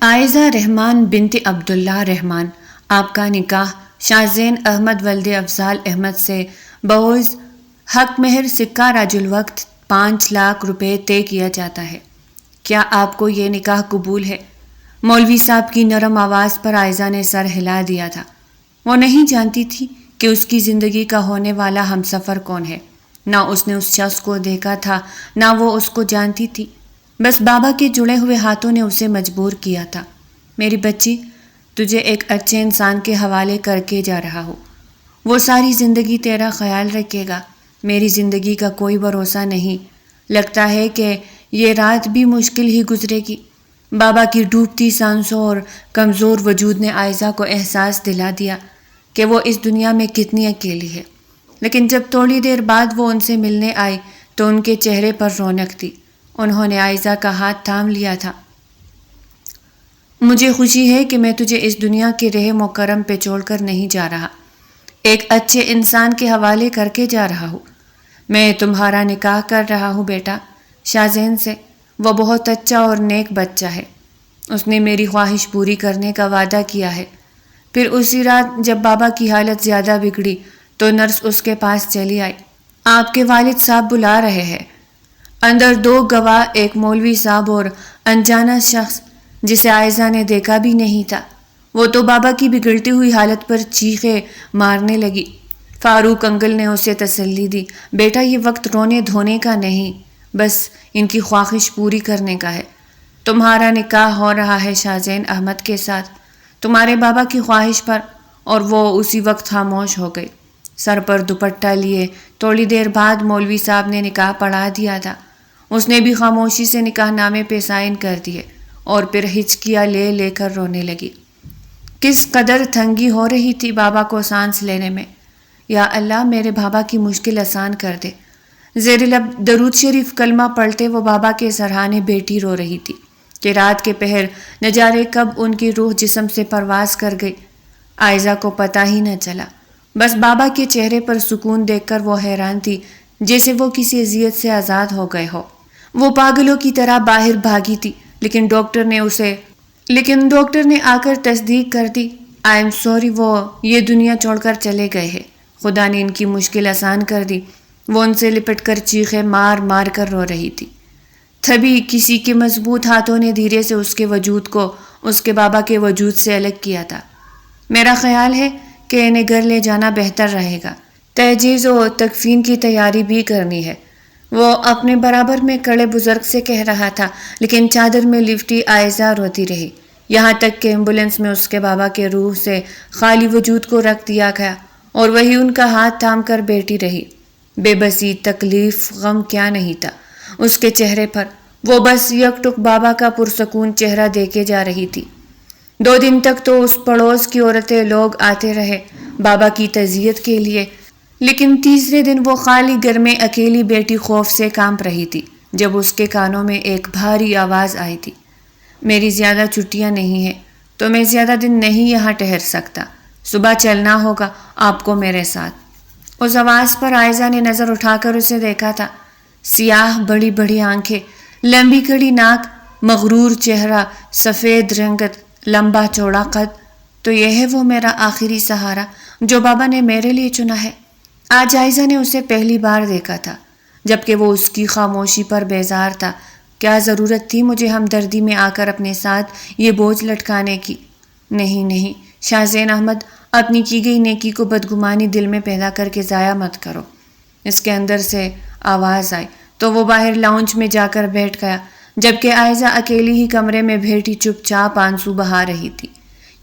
عائزہ رحمان بنت عبداللہ رحمان، آپ کا نکاح شاہ احمد ولد افضال احمد سے بہوز حق مہر سکہ راج الوقت 5 لاکھ روپے طے کیا جاتا ہے۔ کیا آپ کو یہ نکاح قبول ہے؟ مولوی صاحب کی نرم آواز پر عائزہ نے سر ہلا دیا تھا۔ وہ نہیں جانتی تھی کہ اس کی زندگی کا ہونے والا ہمسفر کون ہے۔ نہ اس نے اس شخص کو دیکھا تھا، نہ وہ اس کو جانتی تھی۔ بس بابا کے جڑے ہوئے ہاتھوں نے اسے مجبور کیا تھا۔ میری بچی، تجھے ایک اچھے انسان کے حوالے کر کے جا رہا ہوں۔ وہ ساری زندگی تیرا خیال رکھے گا۔ میری زندگی کا کوئی بھروسہ نہیں، لگتا ہے کہ یہ رات بھی مشکل ہی گزرے گی۔ بابا کی ڈوبتی سانسوں اور کمزور وجود نے عائزہ کو احساس دلا دیا کہ وہ اس دنیا میں کتنی اکیلی ہے۔ لیکن جب تھوڑی دیر بعد وہ ان سے ملنے آئی تو ان کے چہرے پر رونق تھی۔ انہوں نے عائزہ کا ہاتھ تھام لیا تھا۔ مجھے خوشی ہے کہ میں تجھے اس دنیا کے رحم و کرم پہ چھوڑ کر نہیں جا رہا، ایک اچھے انسان کے حوالے کر کے جا رہا ہوں۔ میں تمہارا نکاح کر رہا ہوں بیٹا شاہ سے۔ وہ بہت اچھا اور نیک بچہ ہے۔ اس نے میری خواہش پوری کرنے کا وعدہ کیا ہے۔ پھر اسی رات جب بابا کی حالت زیادہ بگڑی تو نرس اس کے پاس چلی آئی۔ آپ کے والد صاحب بلا رہے ہیں۔ اندر 2 گواہ، ایک مولوی صاحب اور انجانا شخص جسے عائزہ نے دیکھا بھی نہیں تھا۔ وہ تو بابا کی بگڑتی ہوئی حالت پر چیخیں مارنے لگی۔ فاروق انکل نے اسے تسلی دی، بیٹا یہ وقت رونے دھونے کا نہیں، بس ان کی خواہش پوری کرنے کا ہے۔ تمہارا نکاح ہو رہا ہے شاہ احمد کے ساتھ، تمہارے بابا کی خواہش پر۔ اور وہ اسی وقت خاموش ہو گئی۔ سر پر دوپٹہ لیے تھوڑی دیر بعد مولوی صاحب نے نکاح پڑھا دیا تھا۔ اس نے بھی خاموشی سے نکاح نامے پہ سائن کر دیے اور پھر ہچکیاں لے لے کر رونے لگی۔ کس قدر تنگی ہو رہی تھی بابا کو سانس لینے میں۔ یا اللہ میرے بابا کی مشکل آسان کر دے۔ زیر لب درود شریف کلمہ پڑھتے وہ بابا کے سرہانے بیٹھی رو رہی تھی کہ رات کے پہر نہ جانے کب ان کی روح جسم سے پرواز کر گئی۔ عائزہ کو پتہ ہی نہ چلا۔ بس بابا کے چہرے پر سکون دیکھ کر وہ حیران تھی، جیسے وہ کسی اذیت سے آزاد ہو گئے ہو۔ وہ پاگلوں کی طرح باہر بھاگی تھی، لیکن ڈاکٹر نے آ کر تصدیق کر دی، آئی ایم سوری، وہ یہ دنیا چھوڑ کر چلے گئے ہیں۔ خدا نے ان کی مشکل آسان کر دی۔ وہ ان سے لپٹ کر چیخیں مار مار کر رو رہی تھی۔ تبھی کسی کے مضبوط ہاتھوں نے دھیرے سے اس کے وجود کو اس کے بابا کے وجود سے الگ کیا تھا۔ میرا خیال ہے کہ انہیں گھر لے جانا بہتر رہے گا، تجہیز و تکفین کی تیاری بھی کرنی ہے، وہ اپنے برابر میں کھڑے بزرگ سے کہہ رہا تھا، لیکن چادر میں لپٹی عائزہ روتی رہی، یہاں تک کہ ایمبولینس میں اس کے بابا کے روح سے خالی وجود کو رکھ دیا گیا اور وہی ان کا ہاتھ تھام کر بیٹھی رہی۔ بے بسی، تکلیف، غم کیا نہیں تھا اس کے چہرے پر، وہ بس یک ٹک بابا کا پرسکون چہرہ دیکھے جا رہی تھی۔ 2 دن تک تو اس پڑوس کی عورتیں لوگ آتے رہے بابا کی تعزیت کے لیے، لیکن تیسرے دن وہ خالی گھر میں اکیلی بیٹی خوف سے کانپ رہی تھی جب اس کے کانوں میں ایک بھاری آواز آئی تھی، میری زیادہ چھٹیاں نہیں ہیں تو میں زیادہ دن نہیں یہاں ٹھہر سکتا، صبح چلنا ہوگا آپ کو میرے ساتھ۔ اس آواز پر عائزہ نے نظر اٹھا کر اسے دیکھا تھا۔ سیاہ بڑی بڑی آنکھیں، لمبی کھڑی ناک، مغرور چہرہ، سفید رنگت، لمبا چوڑا قد۔ تو یہ ہے وہ میرا آخری سہارا جو بابا نے میرے لیے چنا ہے۔ آج عائزہ نے اسے پہلی بار دیکھا تھا، جبکہ وہ اس کی خاموشی پر بیزار تھا۔ کیا ضرورت تھی مجھے ہمدردی میں آ کر اپنے ساتھ یہ بوجھ لٹکانے کی؟ نہیں شاہ احمد، اپنی کی گئی نیکی کو بدگمانی دل میں پیدا کر کے ضائع مت کرو۔ اس کے اندر سے آواز آئی تو وہ باہر لاؤنج میں جا کر بیٹھ گیا، جبکہ عائزہ اکیلی ہی کمرے میں بیٹھی چپ چاپ آنسو بہا رہی تھی۔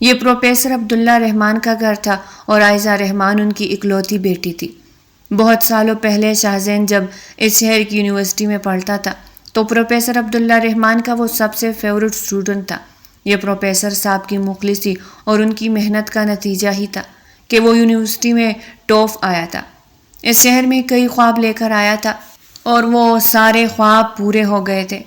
یہ پروفیسر عبداللہ رحمان کا گھر تھا اور عائزہ رحمان ان کی اکلوتی بیٹی تھی۔ بہت سالوں پہلے شاہ جب اس شہر کی یونیورسٹی میں پڑھتا تھا تو پروفیسر عبداللہ رحمان کا وہ سب سے فیورٹ اسٹوڈنٹ تھا۔ یہ پروفیسر صاحب کی مخلصی اور ان کی محنت کا نتیجہ ہی تھا کہ وہ یونیورسٹی میں ٹاپ آیا تھا۔ اس شہر میں کئی خواب لے کر آیا تھا اور وہ سارے خواب پورے ہو گئے تھے،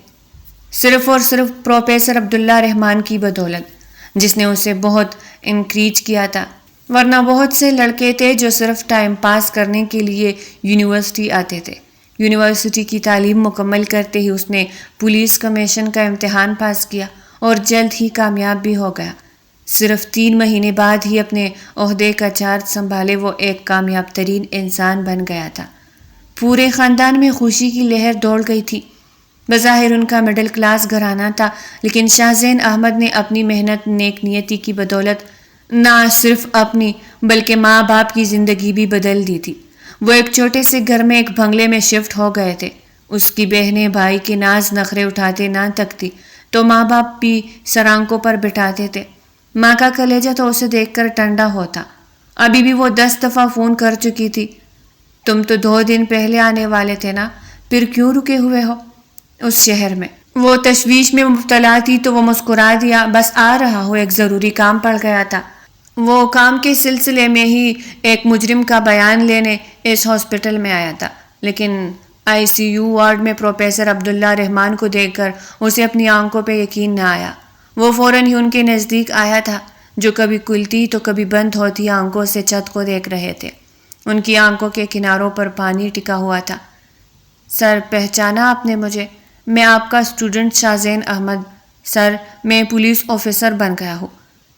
صرف اور صرف پروفیسر عبداللہ رحمان کی بدولت، جس نے اسے بہت انکریج کیا تھا۔ ورنہ بہت سے لڑکے تھے جو صرف ٹائم پاس کرنے کے لیے یونیورسٹی آتے تھے۔ یونیورسٹی کی تعلیم مکمل کرتے ہی اس نے پولیس کمیشن کا امتحان پاس کیا اور جلد ہی کامیاب بھی ہو گیا۔ صرف 3 مہینے بعد ہی اپنے عہدے کا چارج سنبھالے وہ ایک کامیاب ترین انسان بن گیا تھا۔ پورے خاندان میں خوشی کی لہر دوڑ گئی تھی۔ بظاہر ان کا مڈل کلاس گھرانہ تھا، لیکن شاہ زین احمد نے اپنی محنت نیک نیتی کی بدولت نہ صرف اپنی بلکہ ماں باپ کی زندگی بھی بدل دی تھی۔ وہ ایک چھوٹے سے گھر میں ایک بنگلے میں شفٹ ہو گئے تھے۔ اس کی بہنیں بھائی کے ناز نخرے اٹھاتے نہ تکتی تو ماں باپ بھی سرانکوں پر بٹھاتے تھے۔ ماں کا کلیجہ تو اسے دیکھ کر ٹھنڈا ہوتا۔ ابھی بھی وہ 10 دفعہ فون کر چکی تھی۔ تم تو 2 دن پہلے آنے والے تھے نا، پھر کیوں رکے ہوئے ہو؟ اس شہر میں وہ تشویش میں مبتلا تھی تو وہ مسکرا دیا، بس آ رہا ہوں، ایک ضروری کام پڑ گیا تھا۔ وہ کام کے سلسلے میں ہی ایک مجرم کا بیان لینے اس ہاسپٹل میں آیا تھا، لیکن ICU وارڈ میں پروفیسر عبداللہ رحمان کو دیکھ کر اسے اپنی آنکھوں پہ یقین نہ آیا۔ وہ فوراً ہی ان کے نزدیک آیا تھا، جو کبھی کھلتی تو کبھی بند ہوتی آنکھوں سے چھت کو دیکھ رہے تھے۔ ان کی آنکھوں کے کناروں پر پانی ٹکا ہوا تھا۔ سر، پہچانا آپ نے مجھے؟ میں آپ کا اسٹوڈنٹ شاہ زین احمد۔ سر، میں پولیس آفیسر بن گیا ہوں۔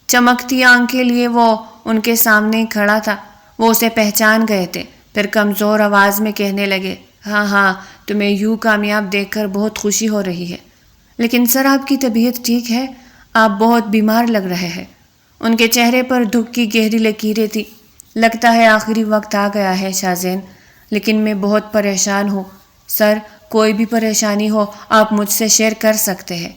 چمکتی آنکھیں لیے وہ ان کے سامنے کھڑا تھا۔ وہ اسے پہچان گئے تھے، پھر کمزور آواز میں کہنے لگے، ہاں ہاں، تمہیں یوں کامیاب دیکھ کر بہت خوشی ہو رہی ہے، لیکن سر آپ کی طبیعت ٹھیک ہے؟ آپ بہت بیمار لگ رہے ہیں۔ ان کے چہرے پر دکھ کی گہری لکیریں تھیں۔ لگتا ہے آخری وقت آ گیا ہے شاہ زین، لیکن میں بہت پریشان ہوں۔ سر، کوئی بھی پریشانی ہو آپ مجھ سے شیئر کر سکتے ہیں۔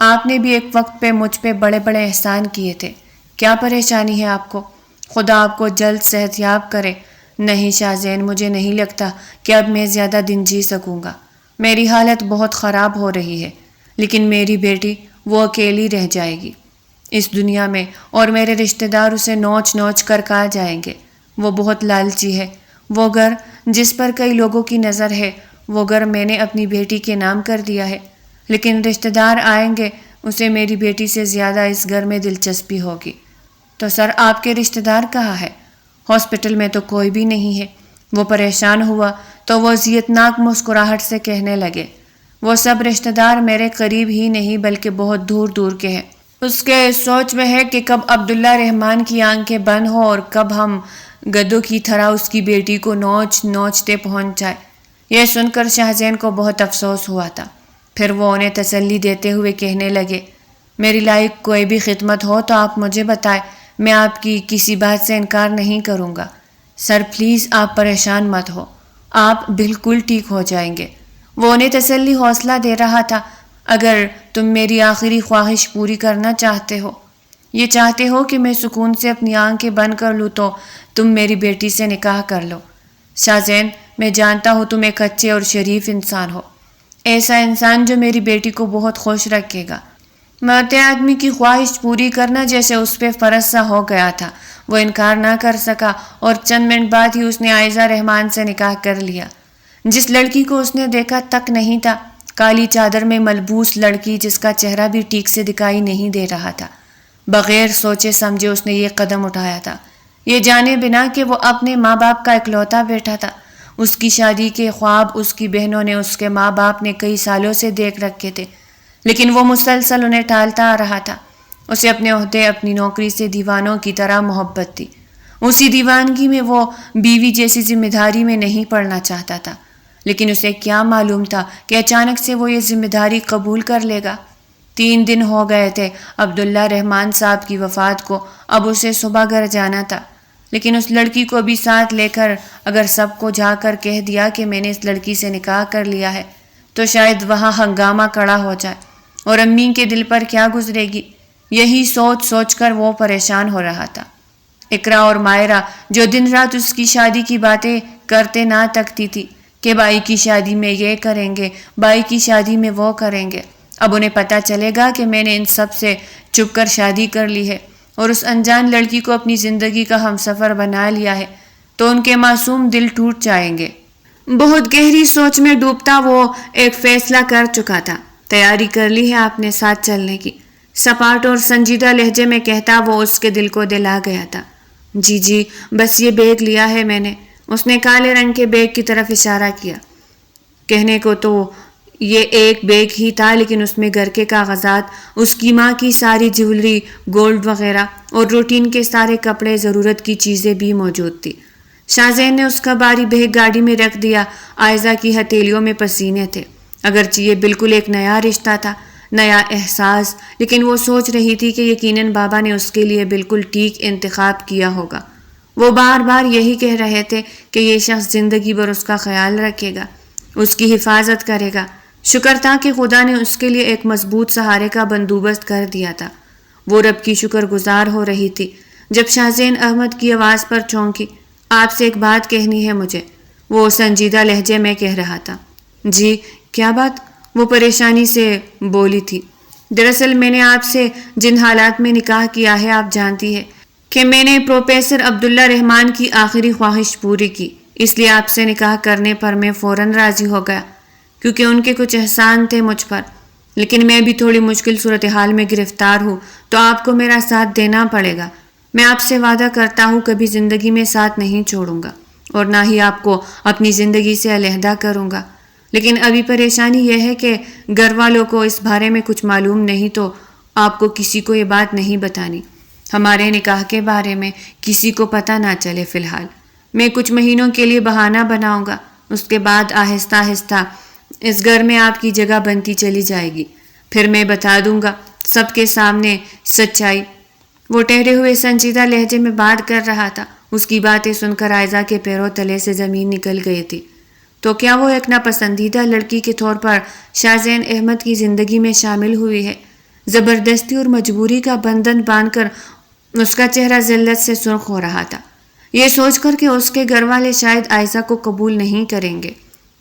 آپ نے بھی ایک وقت پہ مجھ پہ بڑے بڑے احسان کیے تھے۔ کیا پریشانی ہے آپ کو؟ خدا آپ کو جلد صحت یاب کرے۔ نہیں شاہ زین، مجھے نہیں لگتا کہ اب میں زیادہ دن جی سکوں گا۔ میری حالت بہت خراب ہو رہی ہے، لیکن میری بیٹی وہ اکیلی رہ جائے گی اس دنیا میں، اور میرے رشتہ دار اسے نوچ نوچ کر کھا جائیں گے۔ وہ بہت لالچی ہے۔ وہ گھر جس پر کئی لوگوں کی نظر ہے، وہ گھر میں نے اپنی بیٹی کے نام کر دیا ہے، لیکن رشتہ دار آئیں گے، اسے میری بیٹی سے زیادہ اس گھر میں دلچسپی ہوگی۔ تو سر، آپ کے رشتہ دار کہاں ہے؟ ہاسپٹل میں تو کوئی بھی نہیں ہے۔ وہ پریشان ہوا تو وہ اذیتناک مسکراہٹ سے کہنے لگے، وہ سب رشتہ دار میرے قریب ہی نہیں بلکہ بہت دور دور کے ہیں۔ اس کے سوچ میں ہے کہ کب عبداللہ رحمان کی آنکھیں بند ہوں اور کب ہم گدوں کی طرح اس کی بیٹی کو نوچ نوچتے پہنچ جائے۔ یہ سن کر شاہ زین کو بہت افسوس ہوا تھا۔ پھر وہ انہیں تسلی دیتے ہوئے کہنے لگے، میری لائق کوئی بھی خدمت ہو تو آپ مجھے بتائیں، میں آپ کی کسی بات سے انکار نہیں کروں گا۔ سر پلیز آپ پریشان مت ہو، آپ بالکل ٹھیک ہو جائیں گے۔ وہ انہیں تسلی حوصلہ دے رہا تھا۔ اگر تم میری آخری خواہش پوری کرنا چاہتے ہو، یہ چاہتے ہو کہ میں سکون سے اپنی آنکھیں بند کر لوں، تو تم میری بیٹی سے نکاح کر لو۔ شاہ زین، میں جانتا ہوں تم ایک اچھے اور شریف انسان ہو، ایسا انسان جو میری بیٹی کو بہت خوش رکھے گا۔ مرتے آدمی کی خواہش پوری کرنا جیسے اس پہ فرض سا ہو گیا تھا۔ وہ انکار نہ کر سکا اور چند منٹ بعد ہی اس نے عائزہ رحمان سے نکاح کر لیا، جس لڑکی کو اس نے دیکھا تک نہیں تھا۔ کالی چادر میں ملبوس لڑکی جس کا چہرہ بھی ٹھیک سے دکھائی نہیں دے رہا تھا۔ بغیر سوچے سمجھے اس نے یہ قدم اٹھایا تھا، یہ جانے بنا کہ وہ اپنے ماں باپ کا اکلوتا بیٹا تھا۔ اس کی شادی کے خواب اس کی بہنوں نے، اس کے ماں باپ نے کئی سالوں سے دیکھ رکھے تھے، لیکن وہ مسلسل انہیں ٹالتا آ رہا تھا۔ اسے اپنے عہدے، اپنی نوکری سے دیوانوں کی طرح محبت تھی۔ اسی دیوانگی میں وہ بیوی جیسی ذمہ داری میں نہیں پڑنا چاہتا تھا، لیکن اسے کیا معلوم تھا کہ اچانک سے وہ یہ ذمہ داری قبول کر لے گا۔ 3 دن ہو گئے تھے عبداللہ رحمان صاحب کی وفات کو۔ اب اسے صبح گھر جانا تھا، لیکن اس لڑکی کو بھی ساتھ لے کر اگر سب کو جا کر کہہ دیا کہ میں نے اس لڑکی سے نکاح کر لیا ہے، تو شاید وہاں ہنگامہ کھڑا ہو جائے، اور امی کے دل پر کیا گزرے گی، یہی سوچ سوچ کر وہ پریشان ہو رہا تھا۔ اقرا اور مائرہ جو دن رات اس کی شادی کی باتیں کرتے نہ تکتی تھی کہ بائی کی شادی میں یہ کریں گے، بائی کی شادی میں وہ کریں گے، اب انہیں پتہ چلے گا کہ میں نے ان سب سے چھپ کر شادی کر لی ہے اور اس انجان لڑکی کو اپنی زندگی کا ہمسفر بنا لیا ہے، تو ان کے معصوم دل ٹوٹ جائیں گے۔ بہت گہری سوچ میں ڈوبتا وہ ایک فیصلہ کر چکا تھا۔ تیاری کر لی ہے آپ نے ساتھ چلنے کی؟ سپاٹ اور سنجیدہ لہجے میں کہتا وہ اس کے دل کو دلا گیا تھا۔ جی جی، بس یہ بیگ لیا ہے میں نے۔ اس نے کالے رنگ کے بیگ کی طرف اشارہ کیا۔ کہنے کو تو یہ ایک بیگ ہی تھا، لیکن اس میں گھر کے کاغذات، اس کی ماں کی ساری جیولری، گولڈ وغیرہ اور روٹین کے سارے کپڑے، ضرورت کی چیزیں بھی موجود تھی۔ شاہ زین نے اس کا بھاری بیگ گاڑی میں رکھ دیا۔ عائزہ کی ہتھیلیوں میں پسینے تھے، اگرچہ یہ بالکل ایک نیا رشتہ تھا، نیا احساس، لیکن وہ سوچ رہی تھی کہ یقیناً بابا نے اس کے لیے بالکل ٹھیک انتخاب کیا ہوگا۔ وہ بار بار یہی کہہ رہے تھے کہ یہ شخص زندگی بھر اس کا خیال رکھے گا، اس کی حفاظت کرے گا۔ شکر تھا کہ خدا نے اس کے لیے ایک مضبوط سہارے کا بندوبست کر دیا تھا۔ وہ رب کی شکر گزار ہو رہی تھی جب شاہ زین احمد کی آواز پر چونکی۔ آپ سے ایک بات کہنی ہے مجھے، وہ سنجیدہ لہجے میں کہہ رہا تھا۔ جی کیا بات؟ وہ پریشانی سے بولی تھی۔ دراصل میں نے آپ سے جن حالات میں نکاح کیا ہے آپ جانتی ہے کہ میں نے پروفیسر عبداللہ رحمان کی آخری خواہش پوری کی، اس لیے آپ سے نکاح کرنے پر میں فوراً راضی ہو گیا، کیونکہ ان کے کچھ احسان تھے مجھ پر۔ لیکن میں بھی تھوڑی مشکل صورتحال میں گرفتار ہوں، تو آپ کو میرا ساتھ دینا پڑے گا۔ میں آپ سے وعدہ کرتا ہوں کبھی زندگی میں ساتھ نہیں چھوڑوں گا، اور نہ ہی آپ کو اپنی زندگی سے علیحدہ کروں گا۔ لیکن ابھی پریشانی یہ ہے کہ گھر والوں کو اس بارے میں کچھ معلوم نہیں، تو آپ کو کسی کو یہ بات نہیں بتانی۔ ہمارے نکاح کے بارے میں کسی کو پتہ نہ چلے فی الحال۔ میں کچھ مہینوں کے لیے بہانہ بناؤں گا، اس کے بعد آہستہ آہستہ اس گھر میں آپ کی جگہ بنتی چلی جائے گی۔ پھر میں بتا دوں گا سب کے سامنے سچائی۔ وہ ٹھہرے ہوئے سنجیدہ لہجے میں بات کر رہا تھا۔ اس کی باتیں سن کر عائزہ کے پیروں تلے سے زمین نکل گئی تھی۔ تو کیا وہ ایک ناپسندیدہ لڑکی کے طور پر شاہ زین احمد کی زندگی میں شامل ہوئی ہے؟ زبردستی اور مجبوری کا بندھن باندھ کر اس کا چہرہ ذلت سے سرخ ہو رہا تھا، یہ سوچ کر کہ اس کے گھر والے شاید عائزہ کو قبول نہیں کریں گے۔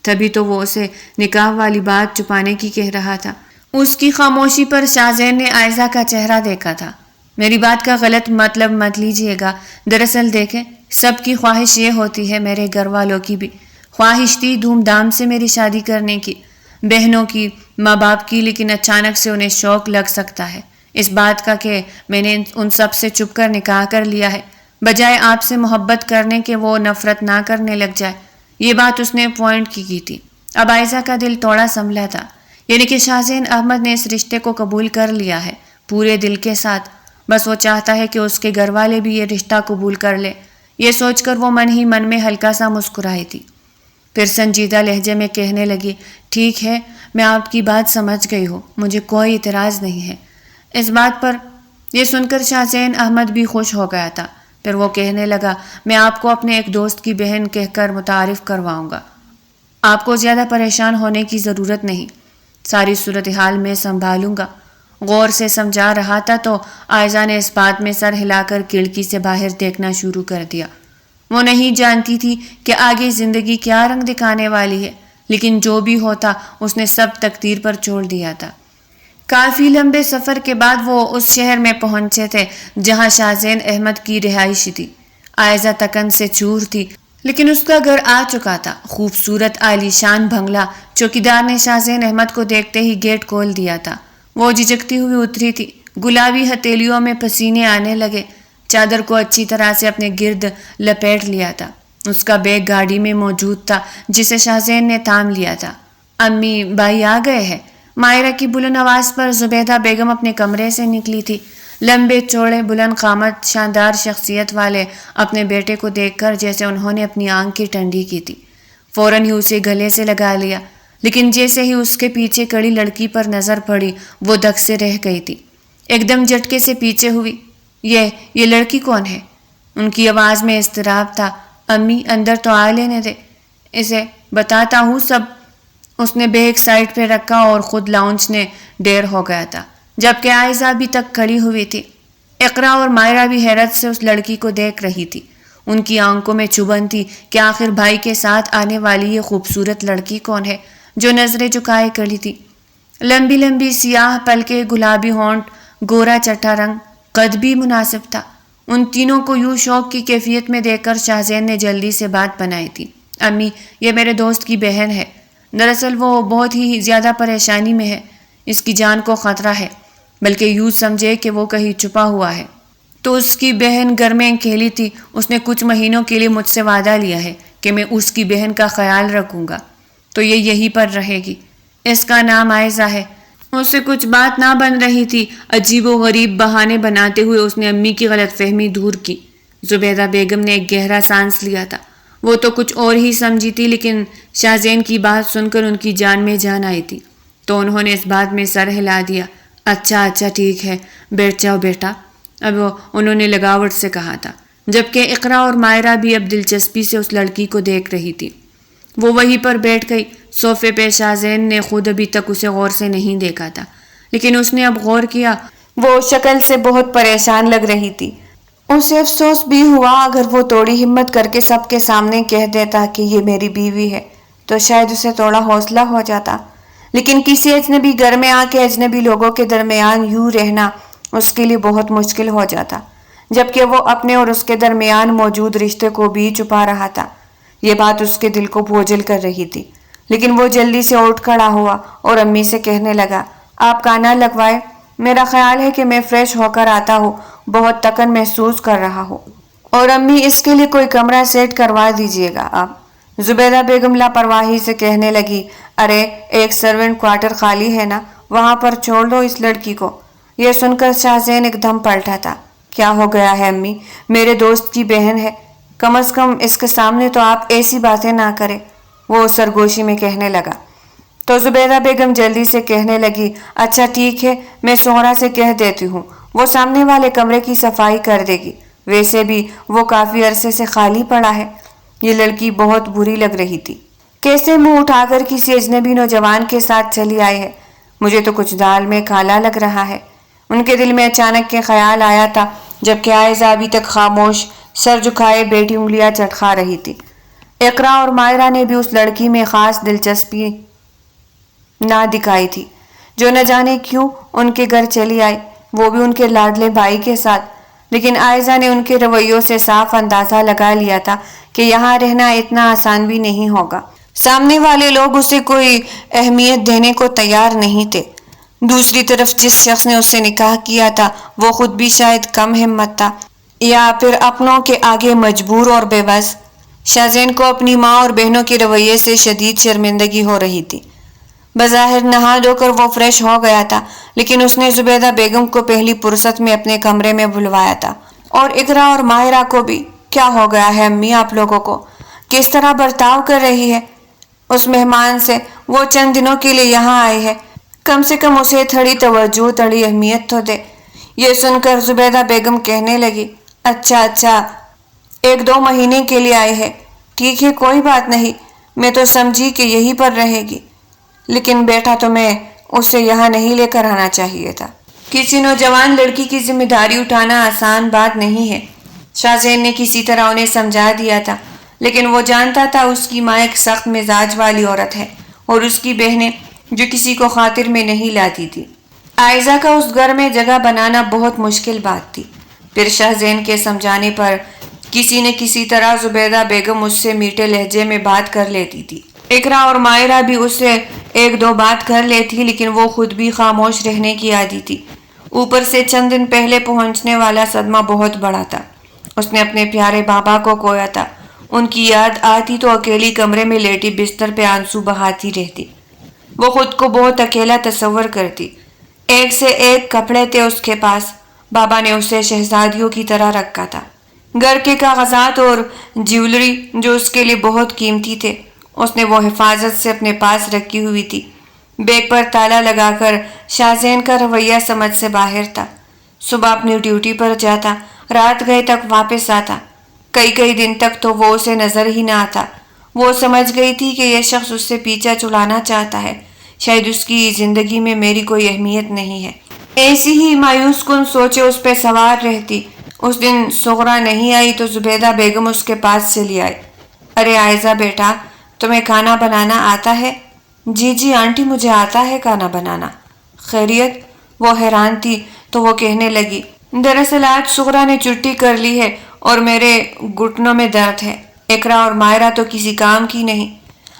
تبھی تو وہ اسے نکاح والی بات چھپانے کی کہہ رہا تھا۔ اس کی خاموشی پر شاہ زین نے عائزہ کا چہرہ دیکھا تھا۔ میری بات کا غلط مطلب مت لیجیے گا، دراصل دیکھیں سب کی خواہش یہ ہوتی ہے، میرے گھر والوں کی بھی خواہش تھی دھوم دھام سے میری شادی کرنے کی، بہنوں کی، ماں باپ کی، لیکن اچانک سے انہیں شوق لگ سکتا ہے اس بات کا کہ میں نے ان سب سے چھپ کر نکاح کر لیا ہے، بجائے آپ سے محبت کرنے کے وہ نفرت نہ کرنے لگ جائے۔ یہ بات اس نے پوائنٹ کی تھی۔ اب عائزہ کا دل توڑا سنبھلا تھا، یعنی کہ شاہ زین احمد نے اس رشتے کو قبول کر لیا ہے پورے دل کے ساتھ، بس وہ چاہتا ہے کہ اس کے گھر والے بھی یہ رشتہ قبول کر لے۔ یہ سوچ کر وہ من ہی من میں ہلکا سا مسکرائی تھی۔ پھر سنجیدہ لہجے میں کہنے لگی، ٹھیک ہے، میں آپ کی بات سمجھ گئی ہوں، مجھے کوئی اعتراض نہیں ہے اس بات پر۔ یہ سن کر شاہ زین احمد بھی خوش ہو گیا تھا۔ پھر وہ کہنے لگا، میں آپ کو اپنے ایک دوست کی بہن کہہ کر متعارف کرواؤں گا، آپ کو زیادہ پریشان ہونے کی ضرورت نہیں، ساری صورتحال میں سنبھالوں گا۔ غور سے سمجھا رہا تھا تو عائزہ نے اس بات میں سر ہلا کر کھڑکی سے باہر دیکھنا شروع کر دیا۔ وہ نہیں جانتی تھی کہ آگے زندگی کیا رنگ دکھانے والی ہے، لیکن جو بھی ہوتا اس نے سب تقدیر پر چھوڑ دیا تھا۔ کافی لمبے سفر کے بعد وہ اس شہر میں پہنچے تھے جہاں شاہ زین احمد کی رہائش تھی۔ عائزہ تکن سے چور تھی، لیکن اس کا گھر آ چکا تھا، خوبصورت عالی شان بنگلہ۔ چوکیدار نے شاہ زین احمد کو دیکھتے ہی گیٹ کھول دیا تھا۔ وہ جھجکتی ہوئی اتری تھی، گلابی ہتھیلیوں میں پسینے آنے لگے، چادر کو اچھی طرح سے اپنے گرد لپیٹ لیا تھا۔ اس کا بیگ گاڑی میں موجود تھا جسے شاہ زین نے تھام لیا تھا۔ امی بھائی آ گئے ہیں؟ مائرہ کی بلند آواز پر زبیدہ بیگم اپنے کمرے سے نکلی تھی۔ لمبے چوڑے بلند قامت شاندار شخصیت والے اپنے بیٹے کو دیکھ کر جیسے انہوں نے اپنی آنکھ کی ٹھنڈی کی تھی، فوراً ہی اسے گلے سے لگا لیا، لیکن جیسے ہی اس کے پیچھے کڑی لڑکی پر نظر پڑی وہ دک سے رہ گئی تھی، ایک دم جھٹکے سے پیچھے ہوئی۔ یہ لڑکی کون ہے؟ ان کی آواز میں اضطراب تھا۔ امی اندر تو آ لینے دے، اسے بتاتا ہوں سب۔ اس نے بیگ سائڈ پہ رکھا اور خود لاؤنج نے دیر ہو گیا تھا، جبکہ عائزہ ابھی تک کھڑی ہوئی تھی۔ اقرا اور مائرہ بھی حیرت سے اس لڑکی کو دیکھ رہی تھی۔ ان کی آنکھوں میں چبھن تھی کہ آخر بھائی کے ساتھ آنے والی یہ خوبصورت لڑکی کون ہے جو نظریں جھکائے کھڑی تھی۔ لمبی لمبی سیاہ پلکیں، گلابی ہونٹ، گورا چٹا رنگ، قد بھی مناسب تھا۔ ان تینوں کو یوں شوق کی کیفیت میں دیکھ کر شاہ زین نے جلدی سے بات بنائی تھی۔ امی یہ میرے دوست کی بہن ہے، دراصل وہ بہت ہی زیادہ پریشانی میں ہے، اس کی جان کو خطرہ ہے، بلکہ یوں سمجھے کہ وہ کہیں چھپا ہوا ہے۔ تو اس کی بہن گھر میں اکیلی تھی، اس نے کچھ مہینوں کے لیے مجھ سے وعدہ لیا ہے کہ میں اس کی بہن کا خیال رکھوں گا، تو یہ یہیں پر رہے گی۔ اس کا نام عائزہ ہے۔ اس سے کچھ بات نہ بن رہی تھی، عجیب و غریب بہانے بناتے ہوئے اس نے امی کی غلط فہمی دور کی۔ زبیدہ بیگم نے ایک گہرا سانس لیا تھا۔ وہ تو کچھ اور ہی سمجھی تھی، لیکن شاہ زین کی بات سن کر ان کی جان میں جان آئی تھی، تو انہوں نے اس بات میں سر ہلا دیا۔ اچھا ٹھیک ہے، بیٹھ جاؤ بیٹا، اب انہوں نے لگاوٹ سے کہا تھا، جبکہ اقرا اور مائرہ بھی اب دلچسپی سے اس لڑکی کو دیکھ رہی تھی۔ وہ وہیں پر بیٹھ گئی۔ صوفے پہ شاہ زین نے خود ابھی تک اسے غور سے نہیں دیکھا تھا، لیکن اس نے اب غور کیا۔ وہ شکل سے بہت پریشان لگ رہی تھی۔ اسے افسوس بھی ہوا، اگر وہ توڑی ہمت کر کے سب کے سامنے کہہ دیتا کہ یہ میری بیوی ہے تو شاید اسے تھوڑا حوصلہ ہو جاتا، لیکن کسی اجنبی گھر میں آ کے اجنبی لوگوں کے درمیان یوں رہنا اس کے لیے بہت مشکل ہو جاتا، جبکہ وہ اپنے اور اس کے درمیان موجود رشتے کو بھی چھپا رہا تھا۔ یہ بات اس کے دل کو بوجھل کر رہی تھی، لیکن وہ جلدی سے اٹھ کھڑا ہوا اور امی سے کہنے لگا، آپ کانا لگوائے، میرا خیال ہے کہ میں فریش ہو کر آتا ہوں، بہت تکن محسوس کر رہا ہوں، اور امی اس کے لیے کوئی کمرہ سیٹ کروا دیجیے گا آپ۔ زبیدہ بیگم لاپرواہی سے کہنے لگی، ارے ایک سرونٹ کوارٹر خالی ہے نا، وہاں پر چھوڑ دو اس لڑکی کو۔ یہ سن کر شاہ زین ایک دم پلٹا تھا۔ کیا ہو گیا ہے امی؟ میرے دوست کی بہن ہے، کم از کم اس کے سامنے تو آپ ایسی باتیں نہ کریں، وہ سرگوشی میں کہنے لگا۔ تو زبیدہ بیگم جلدی سے کہنے لگی، اچھا ٹھیک ہے، میں سہرا سے کہہ دیتی ہوں، وہ سامنے والے کمرے کی صفائی کر دے گی، ویسے بھی وہ کافی عرصے سے خالی پڑا ہے۔ یہ لڑکی بہت بری لگ رہی تھی، کیسے منہ اٹھا کر کسی اجنبی نوجوان کے ساتھ چلی آئی ہے، مجھے تو کچھ دال میں کالا لگ رہا ہے۔ ان کے دل میں اچانک کے خیال آیا تھا، جبکہ عائزہ ابھی تک خاموش سر جھکائے بیٹھی انگلیاں چٹکا رہی تھی۔ اقرا اور مائرہ نے بھی اس لڑکی میں خاص دلچسپی نہ دکھائی تھی، جو نہ جانے کیوں ان کے گھر چلی آئی، وہ بھی ان کے لاڈلے بھائی کے ساتھ، لیکن عائزہ نے ان کے رویوں سے صاف اندازہ لگا لیا تھا کہ یہاں رہنا اتنا آسان بھی نہیں ہوگا۔ سامنے والے لوگ اسے کوئی اہمیت دینے کو تیار نہیں تھے۔ دوسری طرف جس شخص نے اس سے نکاح کیا تھا وہ خود بھی شاید کم ہمت تھا، یا پھر اپنوں کے آگے مجبور اور بے بس۔ شاہ زین کو اپنی ماں اور بہنوں کے رویے سے شدید شرمندگی ہو رہی تھی۔ بظاہر نہا دھو کر وہ فریش ہو گیا تھا، لیکن اس نے زبیدہ بیگم کو پہلی فرصت میں اپنے کمرے میں بلوایا تھا، اور اقرا اور ماہرہ کو بھی۔ کیا ہو گیا ہے امی آپ لوگوں کو؟ کس طرح برتاؤ کر رہی ہے اس مہمان سے؟ وہ چند دنوں کے لیے یہاں آئی ہے، کم سے کم اسے تھوڑی توجہ، تھوڑی اہمیت تو دے۔ یہ سن کر زبیدہ بیگم کہنے لگی، اچھا 1-2 مہینے کے لیے آئی ہے، ٹھیک ہے کوئی بات نہیں، میں تو سمجھی کہ یہیں پر رہے گی، لیکن بیٹا تمہیں اسے یہاں نہیں لے کر آنا چاہیے تھا۔ کسی نوجوان لڑکی کی ذمہ داری اٹھانا آسان بات نہیں ہے۔ شاہ زین نے کسی طرح انہیں سمجھا دیا تھا، لیکن وہ جانتا تھا اس کی ماں ایک سخت مزاج والی عورت ہے، اور اس کی بہنیں جو کسی کو خاطر میں نہیں لاتی تھی۔ عائزہ کا اس گھر میں جگہ بنانا بہت مشکل بات تھی۔ پھر شاہ زین کے سمجھانے پر کسی نہ کسی طرح زبیدہ بیگم اس سے میٹھے لہجے میں بات کر لیتی تھی۔ اقرا اور مائرہ بھی اس سے 1-2 بات کر لیتی، لیکن وہ خود بھی خاموش رہنے کی عادی تھی۔ اوپر سے چند دن پہلے پہنچنے والا صدمہ بہت بڑا تھا۔ اس نے اپنے پیارے بابا کو کھویا تھا۔ ان کی یاد آتی تو اکیلی کمرے میں لیٹی بستر پہ آنسو بہاتی رہتی۔ وہ خود کو بہت اکیلا تصور کرتی۔ ایک سے ایک کپڑے تھے اس کے پاس، بابا نے اسے شہزادیوں کی طرح رکھا تھا۔ گھر کے کاغذات اور جیولری جو اس کے لیے بہت قیمتی تھے، اس نے وہ حفاظت سے اپنے پاس رکھی ہوئی تھی۔ بیگ پر تالا لگا کر شاہ زین کا رویہ سمجھ سے باہر تھا۔ صبح اپنی ڈیوٹی پر جاتا، رات گئے تک واپس آتا، کئی دن تک تو وہ اسے نظر ہی نہ آتا۔ وہ سمجھ گئی تھی کہ یہ شخص اس سے پیچھا چھڑانا چاہتا ہے، شاید اس کی زندگی میں میری کوئی اہمیت نہیں ہے۔ ایسی ہی مایوس کن سوچیں اس پہ سوار رہتی۔ اس دن سغرا نہیں آئی تو زبیدہ بیگم اس کے پاس چلی آئی۔ ارے عائزہ بیٹا، تمہیں کھانا بنانا آتا ہے؟ جی آنٹی، مجھے آتا ہے کھانا بنانا۔ خیریت؟ وہ حیران تھی تو وہ کہنے لگی، دراصل آج سغرا نے چھٹی کر لی ہے اور میرے گھٹنوں میں درد ہے۔ اقرا اور مائرہ تو کسی کام کی نہیں۔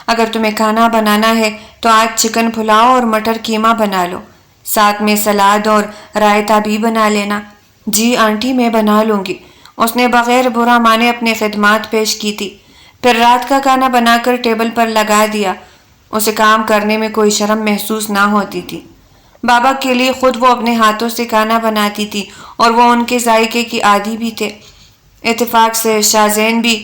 اگر تمہیں کھانا بنانا ہے تو آج چکن پلاؤ اور مٹر قیمہ بنا لو، ساتھ میں سلاد اور رائتا بھی بنا لینا۔ جی آنٹی، میں بنا لوں گی۔ اس نے بغیر برا مانے اپنی خدمات پیش کی تھی۔ پھر رات کا کھانا بنا کر ٹیبل پر لگا دیا۔ اسے کام کرنے میں کوئی شرم محسوس نہ ہوتی تھی۔ بابا کے لیے خود وہ اپنے ہاتھوں سے کھانا بناتی تھی اور وہ ان کے ذائقے کی عادی بھی تھے۔ اتفاق سے شاہ زین بھی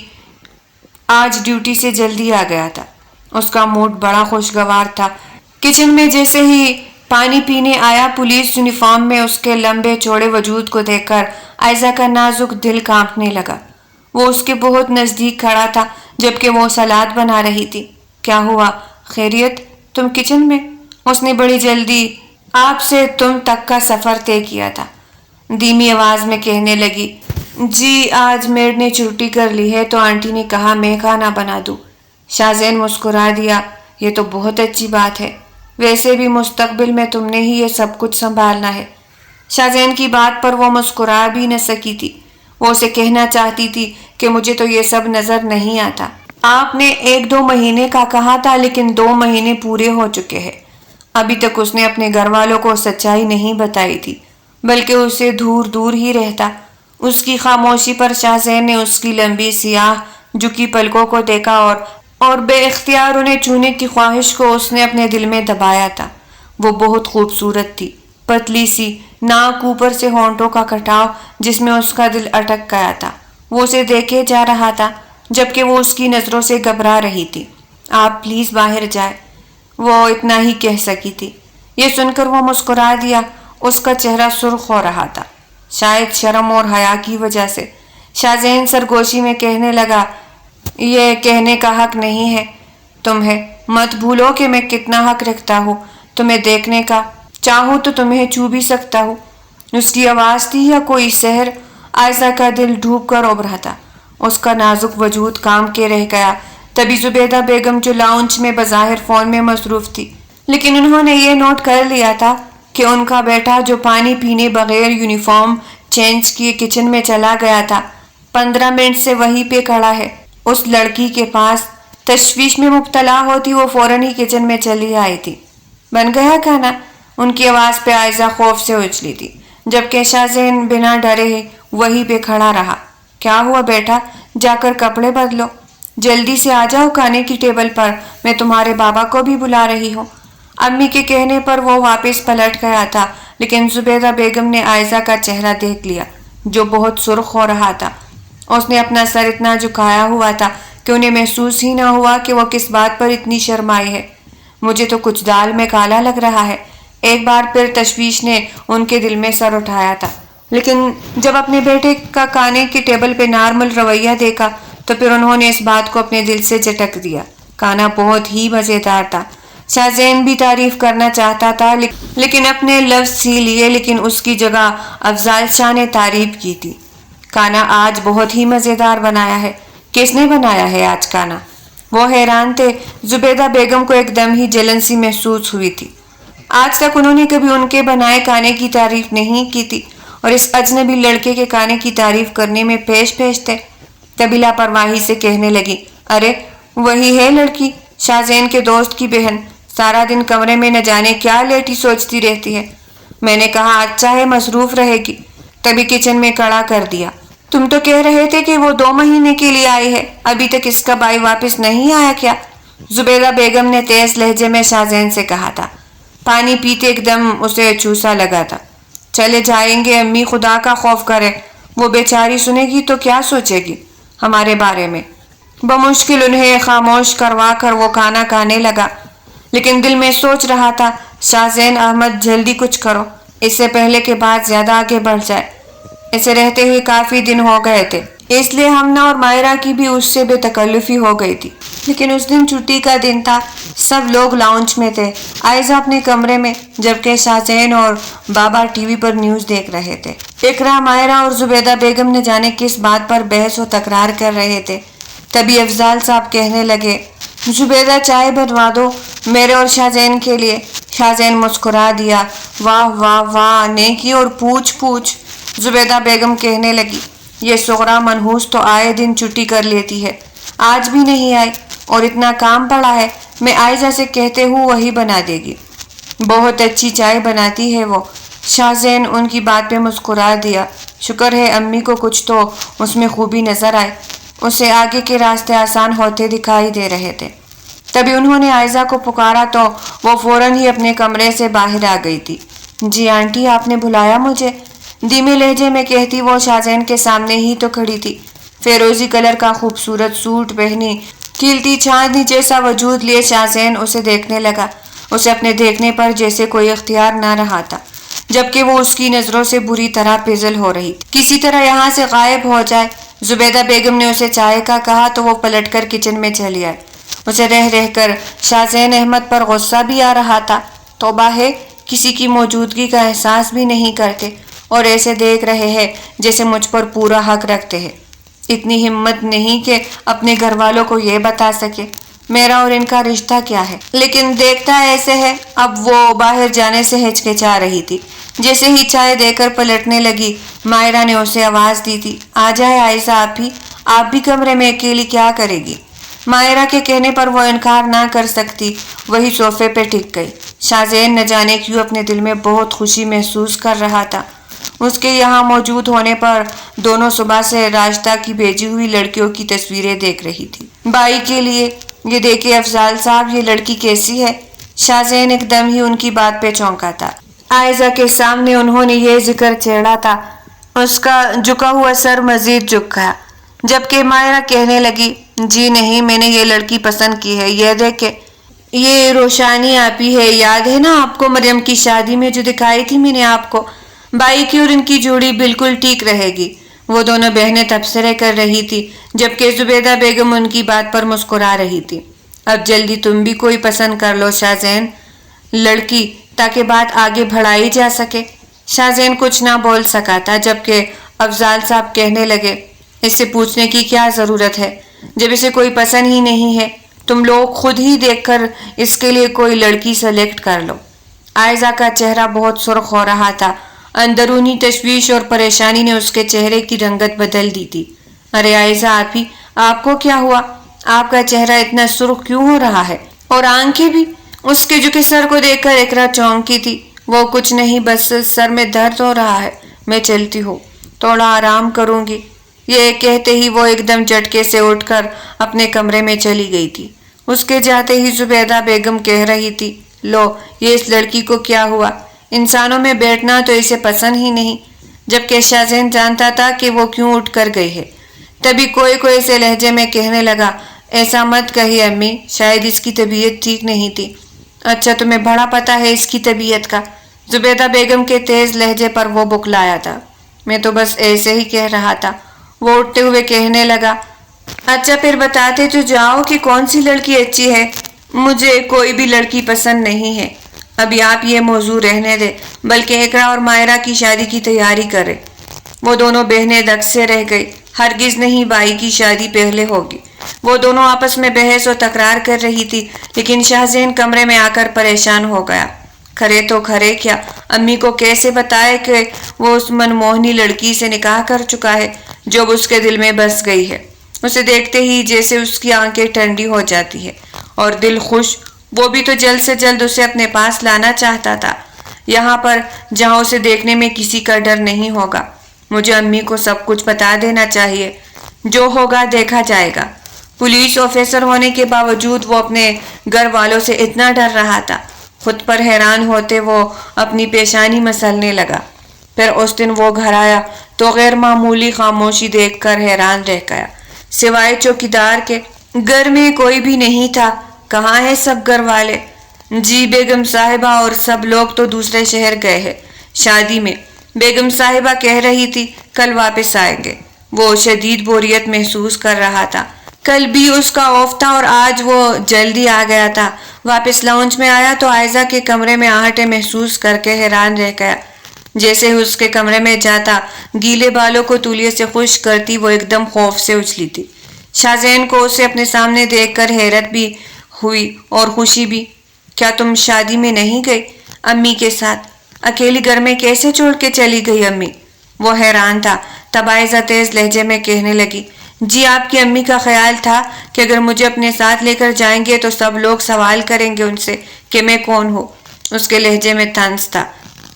آج ڈیوٹی سے جلدی آ گیا تھا۔ اس کا موڈ بڑا خوشگوار تھا۔ کچن میں جیسے ہی پانی پینے آیا، پولیس یونیفارم میں اس کے لمبے چوڑے وجود کو دیکھ کر عائزہ کا نازک دل کانپنے لگا۔ وہ اس کے بہت نزدیک کھڑا تھا جبکہ وہ سلاد بنا رہی تھی۔ کیا ہوا؟ خیریت؟ تم کچن میں؟ اس نے بڑی جلدی آپ سے تم تک کا سفر طے کیا تھا، دھیمی آواز میں کہنے لگی۔ جی آج میڈ نے چھٹی کر لی ہے تو آنٹی نے کہا میں کھانا بنا دوں۔ شاہ زین مسکرا دیا۔ یہ تو بہت اچھی بات ہے، ویسے بھی مستقبل میں تم نے ہی یہ سب کچھ سنبھالنا ہے۔ شاہ زین کی بات پر وہ مسکرا بھی نہ سکی تھی۔ وہ اسے کہنا چاہتی تھی کہ مجھے تو یہ سب نظر نہیں آتا۔ آپ نے 1-2 مہینے کا کہا تھا لیکن 2 مہینے پورے ہو چکے ہیں۔ ابھی تک اس نے اپنے گھر والوں کو سچائی نہیں بتائی تھی بلکہ اسے دور دور ہی رہتا۔ اس کی خاموشی پر شاہ زین نے اس کی لمبی سیاہ جھکی پلکوں کو دیکھا اور بے اختیار انہیں چھونے کی خواہش کو اس نے اپنے دل میں دبایا تھا۔ وہ بہت خوبصورت تھی، پتلی سی، ناک اوپر سے ہونٹوں کا کٹاؤ جس میں اس کا دل اٹک گیا تھا۔ وہ اسے دیکھے جا رہا تھا جبکہ وہ اس کی نظروں سے گھبرا رہی تھی۔ آپ پلیز باہر جائیں، وہ اتنا ہی کہہ سکی تھی۔ یہ سن کر وہ مسکرا دیا۔ اس کا چہرہ سرخ ہو رہا تھا، شاید شرم اور حیا کی وجہ سے۔ شاہ زین سرگوشی میں کہنے لگا، یہ کہنے کا حق نہیں ہے تمہیں، مت بھولو کہ میں کتنا حق رکھتا ہوں تمہیں دیکھنے کا، چاہوں تو تمہیں چھو بھی سکتا ہوں۔ اس کی آواز تھی یا کوئی سحر؟ عائزہ کا دل ڈوب کر ابھرا تھا، اس کا نازک وجود کام کے رہ گیا۔ تبھی زبیدہ بیگم جو لاؤنج میں بظاہر فون میں مصروف تھی لیکن انہوں نے یہ نوٹ کر لیا تھا کہ ان کا بیٹا جو پانی پینے بغیر یونیفارم چینج کیے کچن میں چلا گیا تھا 15 منٹ سے وہیں پہ کھڑا ہے اس لڑکی کے پاس۔ تشویش میں مبتلا ہوتی وہ فوراً ہی کچن میں چلی آئی تھی۔ بن گیا کھانا؟ ان کی آواز پہ عائزہ خوف سے اچھلی تھی جبکہ شاہ زین بنا ڈرے ہی وہیں پہ کھڑا رہا۔ کیا ہوا بیٹا؟ جا کر کپڑے بدلو، جلدی سے آ جاؤ کھانے کی ٹیبل پر، میں تمہارے بابا کو بھی بلا رہی ہوں۔ امی کے کہنے پر وہ واپس پلٹ گیا تھا لیکن زبیدہ بیگم نے عائزہ کا چہرہ دیکھ لیا جو بہت سرخ ہو رہا تھا۔ اس نے اپنا سر اتنا جھکایا ہوا تھا کہ انہیں محسوس ہی نہ ہوا کہ وہ کس بات پر اتنی شرمائی ہے۔ مجھے تو کچھ دال میں کالا لگ رہا ہے، ایک بار پھر تشویش نے ان کے دل میں سر اٹھایا تھا، لیکن جب اپنے بیٹے کا کھانے کی ٹیبل پہ نارمل رویہ دیکھا تو پھر انہوں نے اس بات کو اپنے دل سے جھٹک دیا۔ کھانا بہت ہی مزیدار تھا۔ شاہ زین بھی تعریف کرنا چاہتا تھا لیکن اپنے لفظ ہی لیے، لیکن اس کی جگہ افضال شاہ نے تعریف کی تھی۔ کھانا آج بہت ہی مزیدار بنایا ہے، کس نے بنایا ہے آج کھانا؟ وہ حیران تھے۔ زبیدہ بیگم کو ایک دم ہی جلن سی محسوس ہوئی تھی۔ آج تک انہوں نے کبھی ان کے بنائے کھانے کی تعریف نہیں کی تھی اور اس اجنبی لڑکے کے کھانے کی تعریف کرنے میں پیش تھے۔ تبھی لاپرواہی سے کہنے لگی، ارے وہی ہے لڑکی، شاہ زین کے دوست کی بہن، سارا دن کمرے میں نہ جانے کیا لیٹی سوچتی رہتی ہے۔ میں نے کہا اچھا ہے مصروف رہے گی، تبھی کچن میں کھڑا کر دیا۔ تم تو کہہ رہے تھے کہ وہ 2 مہینے کے لیے آئی ہے، ابھی تک اس کا بھائی واپس نہیں آیا کیا؟ زبیدہ بیگم نے تیز لہجے میں شاہ زین سے کہا تھا۔ پانی پیتے ایک دم اسے چوسا لگا تھا۔ چلے جائیں گے امی، خدا کا خوف کرے، وہ بیچاری سنے گی تو کیا سوچے گی ہمارے بارے میں۔ بمشکل انہیں خاموش کروا کر وہ کھانا کھانے لگا لیکن دل میں سوچ رہا تھا، شاہ زین احمد جلدی کچھ کرو اس سے پہلے کہ بات زیادہ آگے بڑھ جائے۔ اسے رہتے ہی کافی دن ہو گئے تھے، اس لیے ہمنا اور مائرہ کی بھی اس سے بے تکلفی ہو گئی تھی، لیکن اس دن چھٹی کا دن تھا، سب لوگ لاؤنج میں تھے، عائزہ اپنے کمرے میں جبکہ شاہ زین اور بابا ٹی وی پر نیوز دیکھ رہے تھے۔ اقرا، مائرہ اور زبیدہ بیگم نے جانے کس بات پر بحث و تکرار کر رہے تھے۔ تبھی افضال صاحب کہنے لگے، زبیدہ چائے بنوا دو میرے اور شاہ زین کے لیے۔ شاہ زین مسکرا دیا، واہ واہ واہ نیکی اور پوچھ۔ زبیدہ بیگم کہنے لگی، یہ صغرا منحوس تو آئے دن چھٹی کر لیتی ہے، آج بھی نہیں آئی اور اتنا کام پڑا ہے، میں عائزہ سے کہتے ہوں وہی بنا دے گی، بہت اچھی چائے بناتی ہے وہ۔ شاہ زین ان کی بات پہ مسکرا دیا، شکر ہے امی کو کچھ تو اس میں خوبی نظر آئے، اسے آگے کے راستے آسان ہوتے دکھائی دے رہے تھے۔ تبھی انہوں نے عائزہ کو پکارا تو وہ فوراً ہی اپنے کمرے سے باہر آ گئی تھی۔ جی آنٹی، آپ نے بلایا مجھے؟ دھیمے لہجے میں کہتی وہ شاہزین کے سامنے ہی تو کھڑی تھی، فیروزی کلر کا خوبصورت سوٹ پہنی، کھلتی چاندنی جیسا وجود لیے شاہزین اسے دیکھنے لگا۔ اسے اپنے دیکھنے پر جیسے کوئی اختیار نہ رہا تھا، جبکہ وہ اس کی نظروں سے بری طرح پزل ہو رہی تھی۔ کسی طرح یہاں سے غائب ہو جائے۔ زبیدہ بیگم نے اسے چائے کا کہا تو وہ پلٹ کر کچن میں چلی آئی۔ اسے رہ رہ کر شاہزین احمد پر غصہ بھی آ رہا تھا۔ توبہ ہے، کسی کی موجودگی کا احساس بھی نہیں کرتے اور ایسے دیکھ رہے ہیں جیسے مجھ پر پورا حق رکھتے ہیں۔ اتنی ہمت نہیں کہ اپنے گھر والوں کو یہ بتا سکے میرا اور ان کا رشتہ کیا ہے، لیکن دیکھتا ایسے ہے۔ اب وہ باہر جانے سے ہچکچا رہی تھی۔ جیسے ہی چائے دے کر پلٹنے لگی، مائرہ نے اسے آواز دی تھی، آ جائے عائزہ آپ بھی کمرے میں اکیلی کیا کرے گی؟ مائرہ کے کہنے پر وہ انکار نہ کر سکتی، وہی صوفے پہ ٹک گئی۔ شاہزین نہ جانے کیوں اپنے دل میں بہت خوشی محسوس کر رہا تھا۔ اس کے یہاں موجود ہونے پر دونوں صبح سے راجدہ کی بھیجی ہوئی لڑکیوں کی تصویریں دیکھ رہی تھی۔ بائی کے لیے، یہ دیکھے افضال صاحب یہ لڑکی کیسی ہے؟ شاہزین ایک دم ہی ان کی بات پہ چونکا تھا۔ عائزہ کے سامنے انہوں نے یہ ذکر چھیڑا تھا، اس کا جھکا ہوا سر مزید جھک گیا، جبکہ مائرہ کہنے لگی، جی نہیں، میں نے یہ لڑکی پسند کی ہے، یہ دیکھے، یہ روشانی آپی ہے، یاد ہے نا آپ کو مریم کی شادی میں جو دکھائی تھی میں نے آپ کو؟ بائی کی اور ان کی جوڑی بالکل ٹھیک رہے گی۔ وہ دونوں بہنیں تبصرے کر رہی تھی، جبکہ زبیدہ بیگم ان کی بات پر مسکرا رہی تھی۔ اب جلدی تم بھی کوئی پسند کر لو شاہزین، لڑکی، تاکہ بات آگے بڑھائی جا سکے۔ شاہزین کچھ نہ بول سکا تھا، جبکہ افضال صاحب کہنے لگے، اس سے پوچھنے کی کیا ضرورت ہے جب اسے کوئی پسند ہی نہیں ہے؟ تم لوگ خود ہی دیکھ کر اس کے لیے کوئی لڑکی سلیکٹ کر لو۔ عائزہ کا چہرہ بہت سرخ ہو رہا تھا، اندرونی تشویش اور پریشانی نے اس کے چہرے کی رنگت بدل دی تھی۔ ارے عائزہ آپی، آپ کو کیا ہوا؟ آپ کا چہرہ اتنا سرخ کیوں ہو رہا ہے؟ اور آنکھیں بھی؟ اس کے جھکے سر کو دیکھ کر اقرا چونکی تھی۔ وہ کچھ نہیں، بس سر میں درد ہو رہا ہے، میں چلتی ہوں، تھوڑا آرام کروں گی۔ یہ کہتے ہی وہ ایک دم جھٹکے سے اٹھ کر اپنے کمرے میں چلی گئی تھی۔ اس کے جاتے ہی زبیدہ بیگم کہہ رہی تھی، لو، یہ اس لڑکی کو کیا ہوا؟ انسانوں میں بیٹھنا تو اسے پسند ہی نہیں، جبکہ شاہزین جانتا تھا کہ وہ کیوں اٹھ کر گئی ہے۔ تبھی کوئی سے لہجے میں کہنے لگا، ایسا مت کہیے امی، شاید اس کی طبیعت ٹھیک نہیں تھی۔ اچھا، تمہیں بڑا پتہ ہے اس کی طبیعت کا؟ زبیدہ بیگم کے تیز لہجے پر وہ بکلایا تھا۔ میں تو بس ایسے ہی کہہ رہا تھا۔ وہ اٹھتے ہوئے کہنے لگا، اچھا پھر بتاتے تو جاؤ کہ کون سی لڑکی اچھی ہے؟ مجھے کوئی بھی لڑکی پسند نہیں ہے۔ ابھی آپ یہ موضوع رہنے دے، بلکہ اقرا اور مائرہ کی شادی کی تیاری کرے۔ وہ دونوں بہنیں دک سے رہ گئی۔ ہرگز نہیں، بائی کی شادی پہلے ہوگی۔ وہ دونوں آپس میں بحث و تکرار کر رہی تھی، لیکن شاہزین کمرے میں آ کر پریشان ہو گیا۔ کھرے تو کھرے کیا، امی کو کیسے بتائے کہ وہ اس منموہنی لڑکی سے نکاح کر چکا ہے جو اب اس کے دل میں بس گئی ہے۔ اسے دیکھتے ہی جیسے اس کی آنکھیں ٹھنڈی ہو جاتی ہے اور دل خوش۔ وہ بھی تو جلد سے جلد اسے اپنے پاس لانا چاہتا تھا، یہاں پر جہاں اسے دیکھنے میں کسی کا ڈر نہیں ہوگا۔ مجھے امی کو سب کچھ بتا دینا چاہیے، جو ہوگا دیکھا جائے گا۔ پولیس آفیسر ہونے کے باوجود وہ اپنے گھر والوں سے اتنا ڈر رہا تھا۔ خود پر حیران ہوتے وہ اپنی پیشانی مسلنے لگا۔ پھر اس دن وہ گھر آیا تو غیر معمولی خاموشی دیکھ کر حیران رہ گیا۔ سوائے چوکیدار کے گھر میں کوئی بھی نہیں تھا۔ کہاں ہے سب گھر والے؟ جی بیگم صاحبہ اور سب لوگ تو دوسرے شہر گئے ہیں شادی میں۔ بیگم صاحبہ کہہ رہی تھی کل واپس آئیں گے۔ وہ شدید بوریت محسوس کر رہا تھا۔ کل بھی اس کا آف تھا اور آج وہ جلدی آ گیا تھا۔ واپس لاؤنج میں آیا تو عائزہ کے کمرے میں آہٹیں محسوس کر کے حیران رہ گیا۔ جیسے ہی اس کے کمرے میں جاتا، گیلے بالوں کو تولیے سے خشک کرتی وہ ایک دم خوف سے اچھلی تھی۔ شاہزین کو اسے اپنے سامنے دیکھ کر حیرت بھی ہوئی اور خوشی بھی۔ کیا تم شادی میں نہیں گئی امی کے ساتھ؟ اکیلی گھر میں کیسے چھوڑ کے چلی گئی امی؟ وہ حیران تھا۔ تب عائزہ تیز لہجے میں کہنے لگی، جی آپ کی امی کا خیال تھا کہ اگر مجھے اپنے ساتھ لے کر جائیں گے تو سب لوگ سوال کریں گے ان سے کہ میں کون ہوں۔ اس کے لہجے میں طنز تھا۔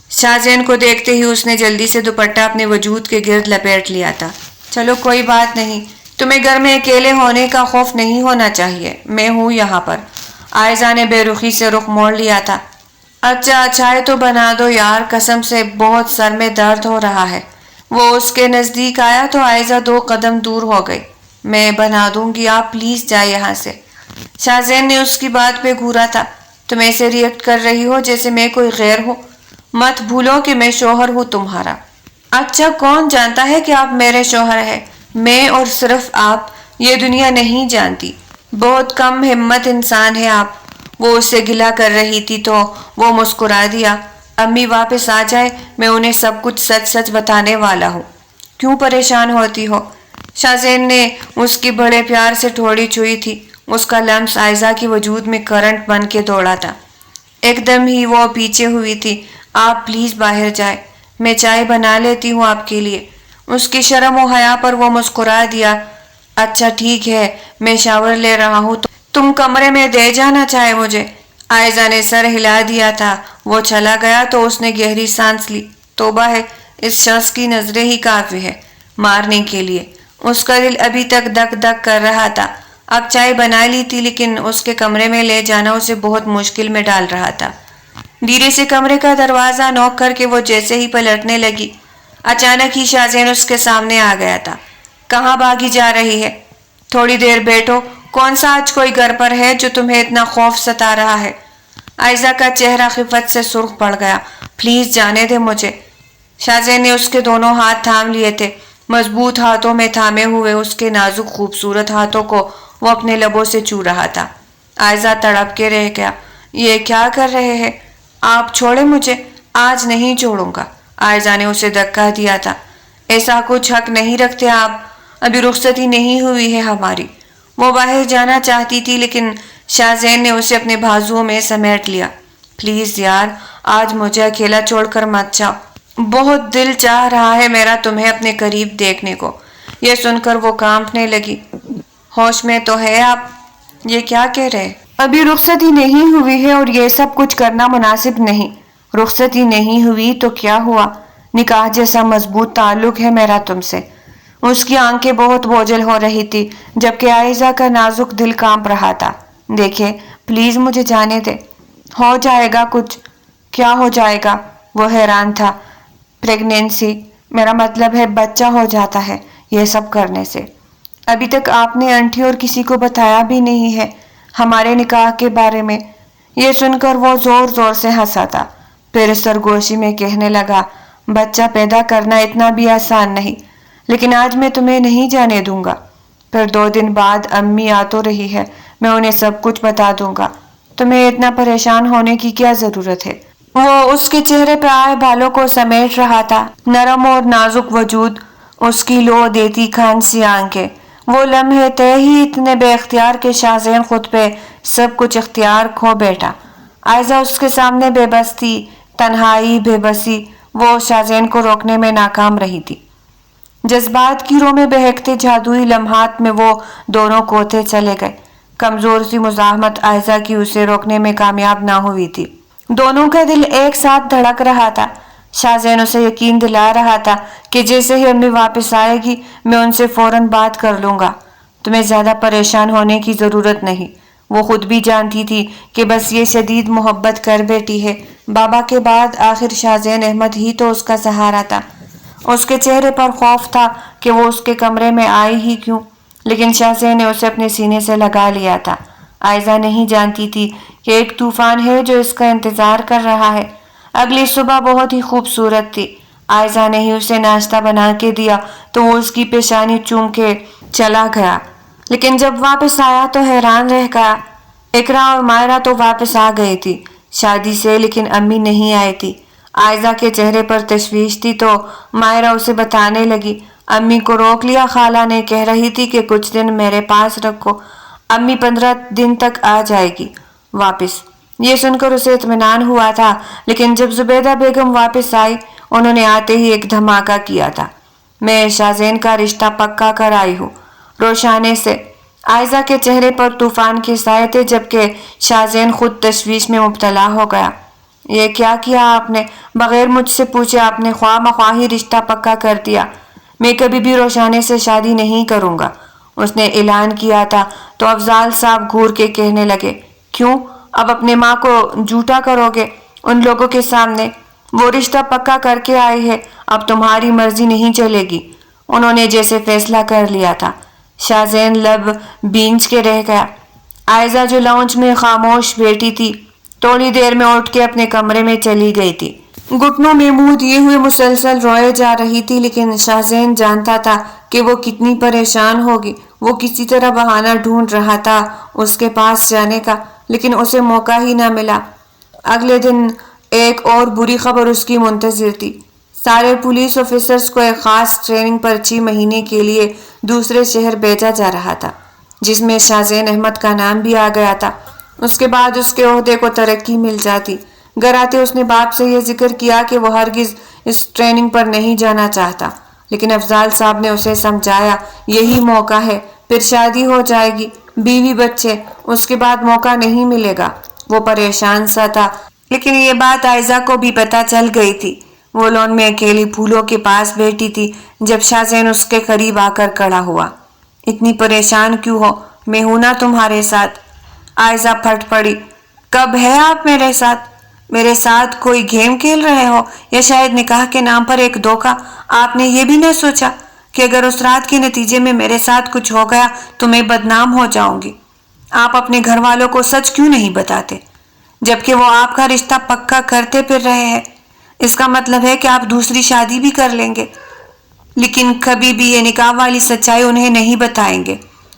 شاہزین کو دیکھتے ہی اس نے جلدی سے دوپٹہ اپنے وجود کے گرد لپیٹ لیا تھا۔ چلو کوئی بات نہیں، تمہیں گھر میں اکیلے ہونے کا خوف نہیں ہونا چاہیے، میں ہوں یہاں پر۔ عائزہ نے بے رخی سے رخ موڑ لیا تھا۔ اچھا چائے تو بنا دو یار، قسم سے بہت سر میں درد ہو رہا ہے۔ وہ اس کے نزدیک آیا تو عائزہ 2 قدم دور ہو گئی۔ میں بنا دوں گی، آپ پلیز جائے یہاں سے۔ شاہزین نے اس کی بات پہ گھورا تھا۔ تم ایسے ریئیکٹ کر رہی ہو جیسے میں کوئی غیر ہوں۔ مت بھولو کہ میں شوہر ہوں تمہارا۔ اچھا کون جانتا ہے کہ آپ میرے شوہر ہیں؟ میں اور صرف آپ، یہ دنیا نہیں جانتی۔ بہت کم ہمت انسان ہے آپ۔ وہ اس سے گلہ کر رہی تھی تو وہ مسکرا دیا۔ امی واپس آ جائے، میں انہیں سب کچھ سچ سچ بتانے والا ہوں۔ کیوں پریشان ہوتی ہو؟ شاہزین نے اس کی بڑے پیار سے ٹھوڑی چھوئی تھی۔ اس کا لمس عائزہ کی وجود میں کرنٹ بن کے دوڑا تھا۔ ایک دم ہی وہ پیچھے ہوئی تھی۔ آپ پلیز باہر جائے، میں چائے بنا لیتی ہوں آپ کے لیے۔ اس کی شرم و حیا پر وہ مسکرا دیا۔ اچھا ٹھیک ہے، میں شاور لے رہا ہوں، تم کمرے میں دے جانا چائے مجھے۔ عائزہ نے سر ہلا دیا تھا۔ وہ چلا گیا تو اس نے گہری سانس لی۔ توبہ ہے، اس شخص کی نظریں ہی کافی ہے مارنے کے لیے۔ اس کا دل ابھی تک دک دک کر رہا تھا۔ اب چائے بنا لی تھی لیکن اس کے کمرے میں لے جانا اسے بہت مشکل میں ڈال رہا تھا۔ دھیرے سے کمرے کا دروازہ نوک کر کے وہ جیسے ہی پلٹنے لگی، اچانک ہی شاہزین اس کے سامنے آ گیا تھا۔ کہاں بھاگی جا رہی ہے؟ تھوڑی دیر بیٹھو، کون سا آج کوئی گھر پر ہے جو تمہیں اتنا خوف ستا رہا ہے؟ عائزہ کا چہرہ خفت سے سرخ پڑ گیا۔ پلیز جانے دے مجھے۔ شاہزین نے اس کے دونوں ہاتھ تھام لیے تھے۔ مضبوط ہاتھوں میں تھامے ہوئے اس کے نازک خوبصورت ہاتھوں کو وہ اپنے لبوں سے چو رہا تھا۔ عائزہ تڑپ کے رہ گیا۔ یہ کیا کر رہے ہیں آپ؟ چھوڑے مجھے، آج نہیں چھوڑوں گا۔ عائزہ نے اسے دھکا دیا تھا۔ ایسا کچھ حق نہیں رکھتے آپ، ابھی رخصتی نہیں ہوئی ہے ہماری۔ وہ باہر جانا چاہتی تھی لیکن شاہزین نے اسے اپنے بازوؤں میں سمیٹ لیا۔ پلیز یار، آج مجھے اکیلا چھوڑ کر مت جاؤ، بہت دل چاہ رہا ہے میرا تمہیں اپنے قریب دیکھنے کو۔ یہ سن کر وہ کانپنے لگی۔ ہوش میں تو ہے آپ؟ یہ کیا کہہ رہے؟ ابھی رخصتی نہیں ہوئی ہے اور یہ سب کچھ کرنا مناسب نہیں۔ رخصتی نہیں ہوئی تو کیا ہوا؟ نکاح جیسا مضبوط تعلق ہے میرا تم سے۔ اس کی آنکھیں بہت بوجھل ہو رہی تھی جبکہ عائزہ کا نازک دل کانپ رہا تھا۔ دیکھیں پلیز مجھے جانے دے۔ ہو جائے گا کچھ۔ کیا ہو جائے گا؟ وہ حیران تھا۔ پریگنینسی، میرا مطلب ہے بچہ ہو جاتا ہے یہ سب کرنے سے۔ ابھی تک آپ نے انٹی اور کسی کو بتایا بھی نہیں ہے ہمارے نکاح کے بارے میں۔ یہ سن کر وہ زور زور سے ہنسا تھا، پھر سرگوشی میں کہنے لگا، بچہ پیدا کرنا اتنا بھی آسان نہیں، لیکن آج میں تمہیں نہیں جانے دوں گا۔ پھر 2 دن بعد امی آ تو رہی ہے، میں انہیں سب کچھ بتا دوں گا۔ تمہیں اتنا پریشان ہونے کی کیا ضرورت ہے؟ وہ اس کے چہرے پہ آئے بالوں کو سمیٹ رہا تھا، نرم اور نازک وجود، اس کی لو دیتی کھانسی آنکھیں۔ وہ لمحے تھے ہی اتنے بے اختیار کہ شاہزین خود پہ سب کچھ اختیار کھو بیٹھا۔ عائزہ اس کے سامنے بے بس تھی، تنہائی، بے بسی، وہ شاہزین کو روکنے میں ناکام رہی تھی۔ جذبات کی رو میں بہکتے جادوئی لمحات میں وہ دونوں کوتے چلے گئے۔ کمزور سی مزاحمت عائزہ کی اسے روکنے میں کامیاب نہ ہوئی تھی۔ دونوں کا دل ایک ساتھ دھڑک رہا تھا۔ شاہزین اسے یقین دلا رہا تھا کہ جیسے ہی امی واپس آئے گی میں ان سے فوراً بات کر لوں گا، تمہیں زیادہ پریشان ہونے کی ضرورت نہیں۔ وہ خود بھی جانتی تھی کہ بس یہ شدید محبت کر بیٹی ہے۔ بابا کے بعد آخر شاہزین احمد ہی تو اس کا سہارا تھا۔ اس کے چہرے پر خوف تھا کہ وہ اس کے کمرے میں آئی ہی کیوں، لیکن شاہزین نے اسے اپنے سینے سے لگا لیا تھا۔ عائزہ نہیں جانتی تھی کہ ایک طوفان ہے جو اس کا انتظار کر رہا ہے۔ اگلی صبح بہت ہی خوبصورت تھی۔ عائزہ نے ہی اسے ناشتہ بنا کے دیا تو وہ اس کی پیشانی چوم کے چلا گیا، لیکن جب واپس آیا تو حیران رہ گیا۔ اقرا اور مائرہ تو واپس آ گئی تھی شادی سے، لیکن امی نہیں آئی تھی۔ عائزہ کے چہرے پر تشویش تھی تو مائرہ اسے بتانے لگی، امی کو روک لیا خالہ نے، کہہ رہی تھی کہ کچھ دن میرے پاس رکھو، امی 15 دن تک آ جائے گی واپس۔ یہ سن کر اسے اطمینان ہوا تھا، لیکن جب زبیدہ بیگم واپس آئی انہوں نے آتے ہی ایک دھماکہ کیا تھا۔ میں شاہزین کا رشتہ پکا کر آئی ہوں، روشانے سے۔ عائزہ کے چہرے پر طوفان کے سائے تھے جبکہ شاہزین خود تشویش میں مبتلا ہو گیا۔ یہ کیا کیا آپ نے؟ بغیر مجھ سے پوچھے آپ نے خواہ مخواہ ہی رشتہ پکا کر دیا۔ میں کبھی بھی روشانے سے شادی نہیں کروں گا، اس نے اعلان کیا تھا تو افضال صاحب گھور کے کہنے لگے، کیوں اب اپنے ماں کو جھوٹا کرو گے ان لوگوں کے سامنے؟ وہ رشتہ پکا کر کے آئی ہے، اب تمہاری مرضی نہیں چلے گی۔ انہوں نے جیسے فیصلہ کر لیا تھا۔ شاہزین لب بینچ کے رہ گیا۔ عائزہ جو لاؤنج میں خاموش بیٹھی تھی تھوڑی دیر میں اٹھ کے اپنے کمرے میں چلی گئی تھی۔ گھٹنوں میں منہ دیے ہوئے مسلسل روئے جا رہی تھی، لیکن شاہزین جانتا تھا کہ وہ کتنی پریشان ہوگی۔ وہ کسی طرح بہانہ ڈھونڈ رہا تھا اس کے پاس جانے کا، لیکن اسے موقع ہی نہ ملا۔ اگلے دن ایک اور بری خبر اس کی منتظر تھی۔ سارے پولیس آفیسرز کو ایک خاص ٹریننگ پر 6 مہینے کے لیے دوسرے شہر بھیجا جا رہا تھا، جس میں شاہزین احمد کا نام بھی آ گیا تھا۔ اس کے بعد اس کے عہدے کو ترقی مل جاتی۔ گھر آتے اس نے باپ سے یہ ذکر کیا کہ وہ ہرگز اس ٹریننگ پر نہیں جانا چاہتا، لیکن افضال صاحب نے اسے سمجھایا یہی موقع ہے، پھر شادی ہو جائے گی، بیوی بچے، اس کے بعد موقع نہیں ملے گا۔ وہ پریشان سا تھا، لیکن یہ بات عائزہ کو بھی پتہ چل گئی تھی۔ وہ لون میں اکیلی پھولوں کے پاس بیٹھی تھی جب شاہزین اس کے قریب آ کر کھڑا ہوا۔ اتنی پریشان کیوں ہو؟ میں ہوں نا تمہارے ساتھ۔ عائزہ پھٹ پڑی۔ کب ہے آپ میرے ساتھ؟ میرے ساتھ کوئی گیم کھیل رہے ہو یا شاید نکاح کے نام پر ایک دھوکہ؟ آپ نے یہ بھی نہ سوچا کہ اگر اس رات کے نتیجے میں میرے ساتھ کچھ ہو گیا تو میں بدنام ہو جاؤں گی؟ آپ اپنے گھر والوں کو سچ کیوں نہیں بتاتے جبکہ وہ آپ کا رشتہ پکا کرتے پھر رہے ہیں؟ اس کا مطلب ہے کہ آپ دوسری شادی بھی کر لیں گے، لیکن کبھی بھی یہ نکاح والی سچائی انہیں نہیں بتائیں گے۔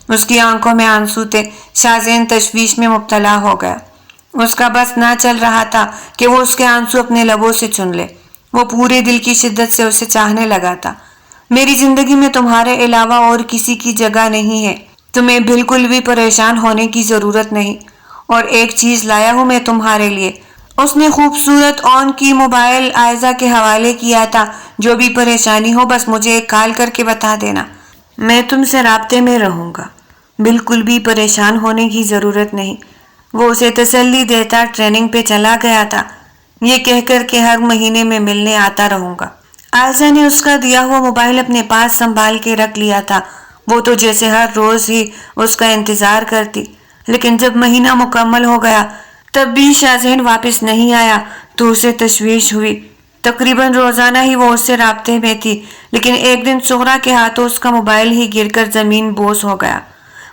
اس کی آنکھوں میں آنسو تھے۔ شاہزین تشویش میں مبتلا ہو گیا۔ اس کا بس نہ چل رہا تھا کہ وہ اس کے آنسو اپنے لبوں سے چن لے۔ وہ پورے دل کی شدت سے اسے چاہنے لگا تھا۔ میری زندگی میں تمہارے علاوہ اور کسی کی جگہ نہیں ہے، تمہیں بالکل بھی پریشان ہونے کی ضرورت نہیں، اور ایک چیز لایا ہوں میں تمہارے لیے۔ اس نے خوبصورت آن کی موبائل عائزہ کے حوالے کیا تھا۔ جو بھی پریشانی ہو بس مجھے ایک کال کر کے بتا دینا، میں تم سے رابطے میں رہوں گا، بالکل بھی پریشان ہونے کی ضرورت نہیں۔ وہ اسے تسلی دیتا ٹریننگ پہ چلا گیا تھا، یہ کہہ کر کہ ہر مہینے میں ملنے آتا رہوں گا۔ عائزہ نے اس کا دیا ہوا موبائل اپنے پاس سنبھال کے رکھ لیا تھا۔ وہ تو جیسے ہر روز ہی اس کا انتظار کرتی، لیکن جب مہینہ مکمل ہو گیا تب بھی شاہزین واپس نہیں آیا تو اسے تشویش ہوئی۔ تقریباً روزانہ ہی وہ اس سے رابطے میں تھی، لیکن ایک دن سغرا کے ہاتھوں اس کا موبائل ہی گر کر زمین بوس ہو گیا۔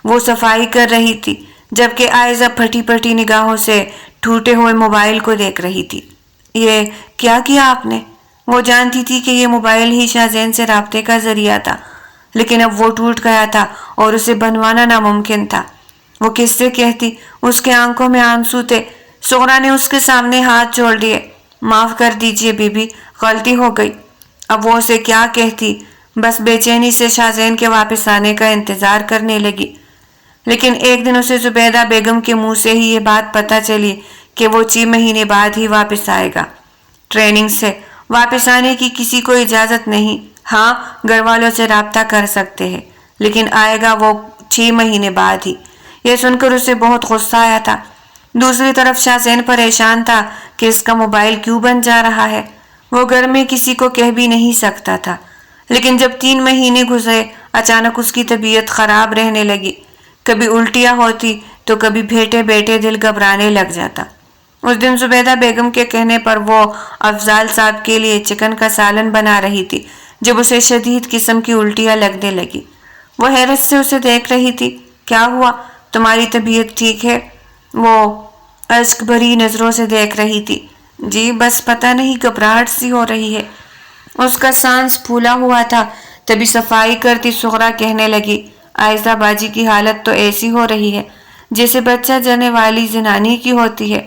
وہ صفائی کر رہی تھی جبکہ عائزہ پھٹی پھٹی نگاہوں سے ٹوٹے ہوئے موبائل کو دیکھ رہی تھی۔ یہ کیا کیا آپ نے؟ وہ جانتی تھی کہ یہ موبائل ہی شاہزین سے رابطے کا ذریعہ تھا، لیکن اب وہ ٹوٹ گیا تھا اور اسے بنوانا ناممکن تھا۔ وہ کس سے کہتی؟ اس کے آنکھوں میں آنسو تھے۔ سغرا نے اس کے سامنے ہاتھ جوڑ دیے۔ معاف کر دیجئے بی بی، غلطی ہو گئی۔ اب وہ اسے کیا کہتی؟ بس بے چینی سے شاہزین کے واپس آنے کا انتظار کرنے لگی۔ لیکن ایک دن اسے زبیدہ بیگم کے منہ سے ہی یہ بات پتہ چلی کہ وہ 6 مہینے بعد ہی واپس آئے گا۔ ٹریننگ سے واپس آنے کی کسی کو اجازت نہیں۔ ہاں، گھر والوں سے رابطہ کر سکتے ہیں، لیکن آئے گا وہ 6 مہینے بعد ہی۔ یہ سن کر اسے بہت غصہ آیا تھا۔ دوسری طرف شاہزین پریشان تھا کہ اس کا موبائل کیوں بن جا رہا ہے۔ وہ گھر میں کسی کو کہہ بھی نہیں سکتا تھا، لیکن جب 3 مہینے گزرے اچانک اس کی طبیعت خراب رہنے لگی۔ کبھی الٹیاں ہوتی تو کبھی بیٹھے بیٹھے دل گھبرانے لگ جاتا۔ اس دن زبیدہ بیگم کے کہنے پر وہ افضال صاحب کے لیے چکن کا سالن بنا رہی تھی جب اسے شدید قسم کی الٹیاں لگنے لگی۔ وہ حیرت سے اسے دیکھ رہی تھی۔ کیا ہوا؟ تمہاری طبیعت ٹھیک ہے؟ وہ اشک بھری نظروں سے دیکھ رہی تھی۔ جی بس پتہ نہیں گھبراہٹ سی ہو رہی ہے۔ اس کا سانس پھولا ہوا تھا۔ تبھی صفائی کرتی سغرا کہنے لگی، عائزہ باجی کی حالت تو ایسی ہو رہی ہے جیسے بچہ جنے والی زنانی کی ہوتی ہے۔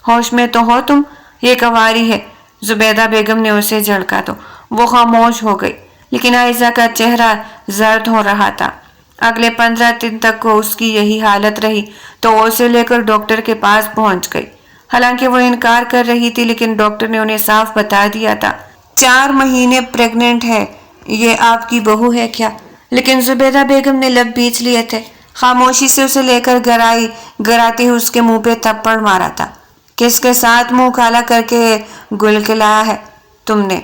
ہوش میں تو ہو تم؟ یہ کنواری ہے۔ زبیدہ بیگم نے اسے جھڑکا تو وہ خاموش ہو گئی، لیکن عائزہ کا چہرہ زرد ہو رہا تھا۔ اگلے 15 دن تک وہ اس کی یہی حالت رہی تو وہ اسے لے کر ڈاکٹر کے پاس پہنچ گئی۔ حالانکہ وہ انکار کر رہی تھی، لیکن ڈاکٹر نے انہیں صاف بتا دیا تھا 4 مہینے پریگننٹ ہے۔ یہ آپ کی بہو ہے کیا؟ لیکن زبیدہ بیگم نے لب بیچ لیے تھے۔ خاموشی سے اسے لے کر گھر آئی۔ گھر آتے ہی اس کے منہ پہ تھپڑ مارا تھا۔ کس کے ساتھ منہ کالا کر کے گل کھلایا ہے تم نے؟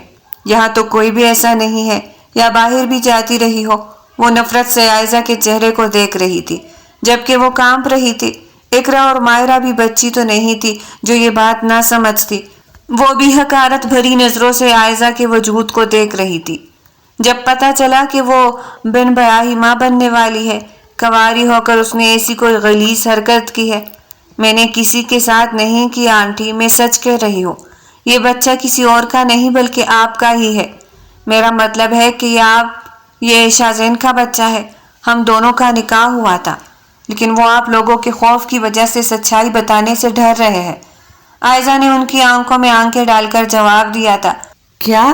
یہاں تو کوئی بھی ایسا نہیں ہے، یا باہر بھی جاتی رہی ہو؟ وہ نفرت سے عائزہ کے چہرے کو دیکھ رہی تھی جبکہ وہ کانپ رہی تھی۔ اقرا اور مائرہ بھی بچی تو نہیں تھی جو یہ بات نہ سمجھتی، وہ بھی حقارت بھری نظروں سے عائزہ کے وجود کو دیکھ رہی تھی۔ جب پتہ چلا کہ وہ بن بیاہی ماں بننے والی ہے، کنواری ہو کر اس نے ایسی کوئی غلیظ حرکت کی ہے۔ میں نے کسی کے ساتھ نہیں کیا آنٹی، میں سچ کہہ رہی ہوں، یہ بچہ کسی اور کا نہیں بلکہ آپ کا ہی ہے۔ میرا مطلب ہے کہ یہ شازین کا بچہ ہے۔ ہم دونوں کا نکاح ہوا تھا، لیکن وہ آپ لوگوں کے خوف کی وجہ سے سچائی بتانے سے ڈر رہے ہیں۔ عائزہ نے ان کی آنکھوں میں آنکھیں ڈال کر جواب دیا تھا، کیا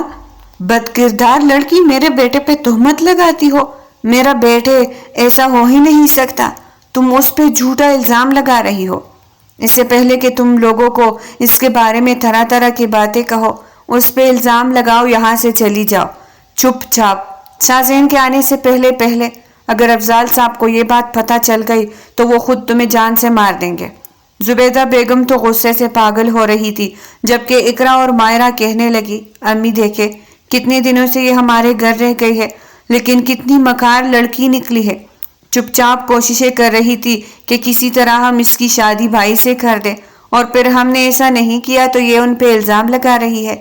بد کردار لڑکی میرے بیٹے پہ تہمت لگاتی ہو؟ میرا بیٹے ایسا ہو ہی نہیں سکتا، تم اس پہ جھوٹا الزام لگا رہی ہو۔ اس سے پہلے کہ تم لوگوں کو اس کے بارے میں طرح طرح کی باتیں کہو، اس پہ الزام لگاؤ، یہاں سے چلی جاؤ چپ چاپ۔ شازین کے آنے سے پہلے اگر افضال صاحب کو یہ بات پتہ چل گئی تو وہ خود تمہیں جان سے مار دیں گے۔ زبیدہ بیگم تو غصے سے پاگل ہو رہی تھی، جبکہ اقرا اور مائرہ کہنے لگی، امی دیکھے کتنے دنوں سے یہ ہمارے گھر رہ گئی ہے، لیکن کتنی مکار لڑکی نکلی ہے۔ چپ چاپ کوششیں کر رہی تھی کہ کسی طرح ہم اس کی شادی بھائی سے کر دیں، اور پھر ہم نے ایسا نہیں کیا تو یہ ان پہ الزام لگا رہی ہے۔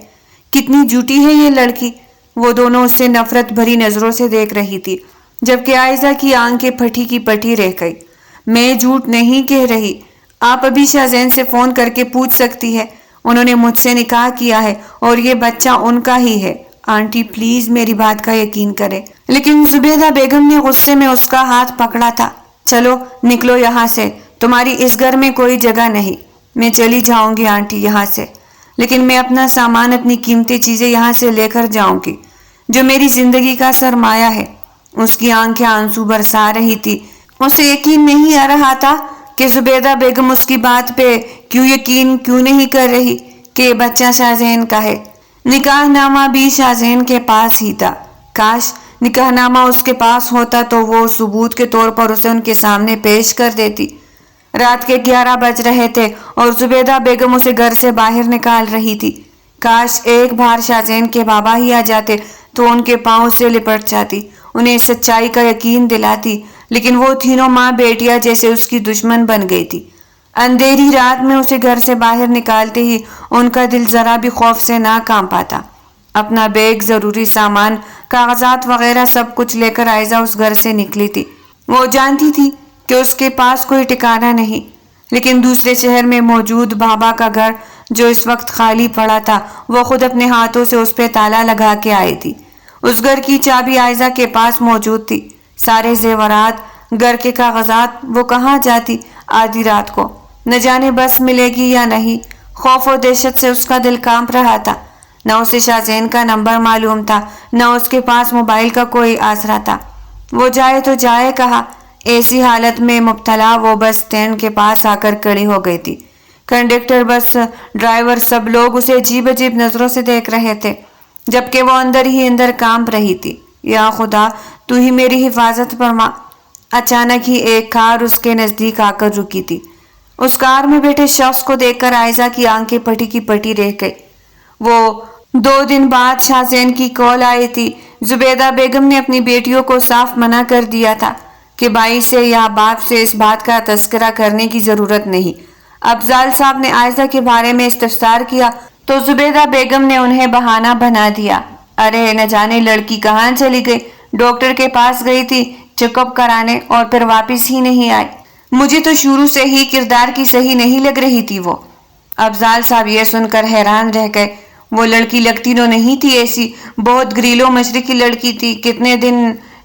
کتنی جھوٹی ہے یہ لڑکی۔ وہ دونوں اس سے نفرت بھری نظروں سے دیکھ رہی تھی، جبکہ عائزہ کی آنکھیں پھٹی کی پٹی رہ گئی۔ میں جھوٹ نہیں کہہ رہی، آپ ابھی شازین سے فون کر کے پوچھ سکتی ہے، انہوں نے مجھ سے نکاح کیا ہے اور یہ بچہ ان کا ہی ہے۔ آنٹی پلیز میری بات کا یقین کریں۔ لیکن زبیدہ بیگم نے غصے میں اس کا ہاتھ پکڑا تھا۔ چلو نکلو یہاں سے، تمہاری اس گھر میں کوئی جگہ نہیں۔ میں چلی جاؤں گی آنٹی یہاں سے، لیکن میں اپنا سامان، اپنی قیمتی چیزیں یہاں سے لے کر جاؤں گی، جو میری زندگی کا سرمایہ ہے۔ اس کی آنکھیں آنسو برسا رہی تھی۔ اسے یقین نہیں آ رہا تھا کہ زبیدہ بیگم اس کی بات پہ یقین کیوں نہیں کر رہی کہ یہ بچہ شازین کا ہے۔ نکاح نامہ بھی شازین کے پاس ہی تھا۔ کاش نکاح نامہ اس کے پاس ہوتا تو وہ ثبوت کے طور پر اسے ان کے سامنے پیش کر دیتی۔ رات کے 11 بج رہے تھے اور زبیدہ بیگم اسے گھر سے باہر نکال رہی تھی۔ کاش ایک بار شازین کے بابا ہی آ جاتے تو ان کے پاؤں سے لپٹ جاتی، انہیں سچائی کا یقین دلاتی، لیکن وہ تینوں ماں بیٹیاں جیسے اس کی دشمن بن گئی تھی۔ اندھیری رات میں اسے گھر سے باہر نکالتے ہی ان کا دل ذرا بھی خوف سے نہ کانپ پاتا۔ اپنا بیگ، ضروری سامان، کاغذات وغیرہ سب کچھ لے کر عائزہ اس گھر سے نکلی تھی۔ وہ جانتی تھی کہ اس کے پاس کوئی ٹھکانہ نہیں، لیکن دوسرے شہر میں موجود بابا کا گھر جو اس وقت خالی پڑا تھا، وہ خود اپنے ہاتھوں سے اس پہ تالا لگا کے آئی تھی۔ اس گھر کی چابی عائزہ کے پاس موجود تھی، سارے زیورات، گھر کے کاغذات۔ وہ کہاں جاتی آدھی رات کو؟ نہ جانے بس ملے گی یا نہیں۔ خوف و دہشت سے اس کا دل کانپ رہا تھا۔ نہ اسے شازین کا نمبر معلوم تھا، نہ اس کے پاس موبائل کا کوئی آسرا تھا۔ وہ جائے تو جائے کہاں؟ ایسی حالت میں مبتلا وہ بس اسٹینڈ کے پاس آ کر کھڑی ہو گئی تھی۔ کنڈکٹر، بس ڈرائیور، سب لوگ اسے عجیب عجیب نظروں سے دیکھ رہے تھے، جبکہ وہ اندر ہی اندر کانپ رہی تھی۔ یا خدا، تو ہی میری حفاظت فرما۔ اچانک ہی ایک کار اس کے نزدیک آ کر رکی تھی۔ اس کار میں بیٹھے شخص کو دیکھ کر عائزہ کی آنکھیں پٹی کی پٹی رہ گئی۔ وہ 2 دن بعد شازین کی کال آئی تھی۔ زبیدہ بیگم نے اپنی بیٹیوں کو صاف منع کر دیا تھا کہ بھائی سے یا باپ سے اس بات کا تذکرہ کرنے کی ضرورت نہیں۔ افضال صاحب نے عائزہ کے بارے میں استفسار کیا تو زبیدہ بیگم نے انہیں بہانہ بنا دیا۔ ارے نہ جانے لڑکی کہاں چلی گئی، ڈاکٹر کے پاس گئی تھی چیک اپ کرانے اور پھر واپس ہی نہیں آئی۔ مجھے تو شروع سے ہی کردار کی صحیح نہیں لگ رہی تھی وہ۔ افضال صاحب یہ سن کر حیران رہ گئے۔ وہ لڑکی لگتی تو نہیں تھی ایسی، بہت گریلو مشرقی لڑکی تھی، کتنے دن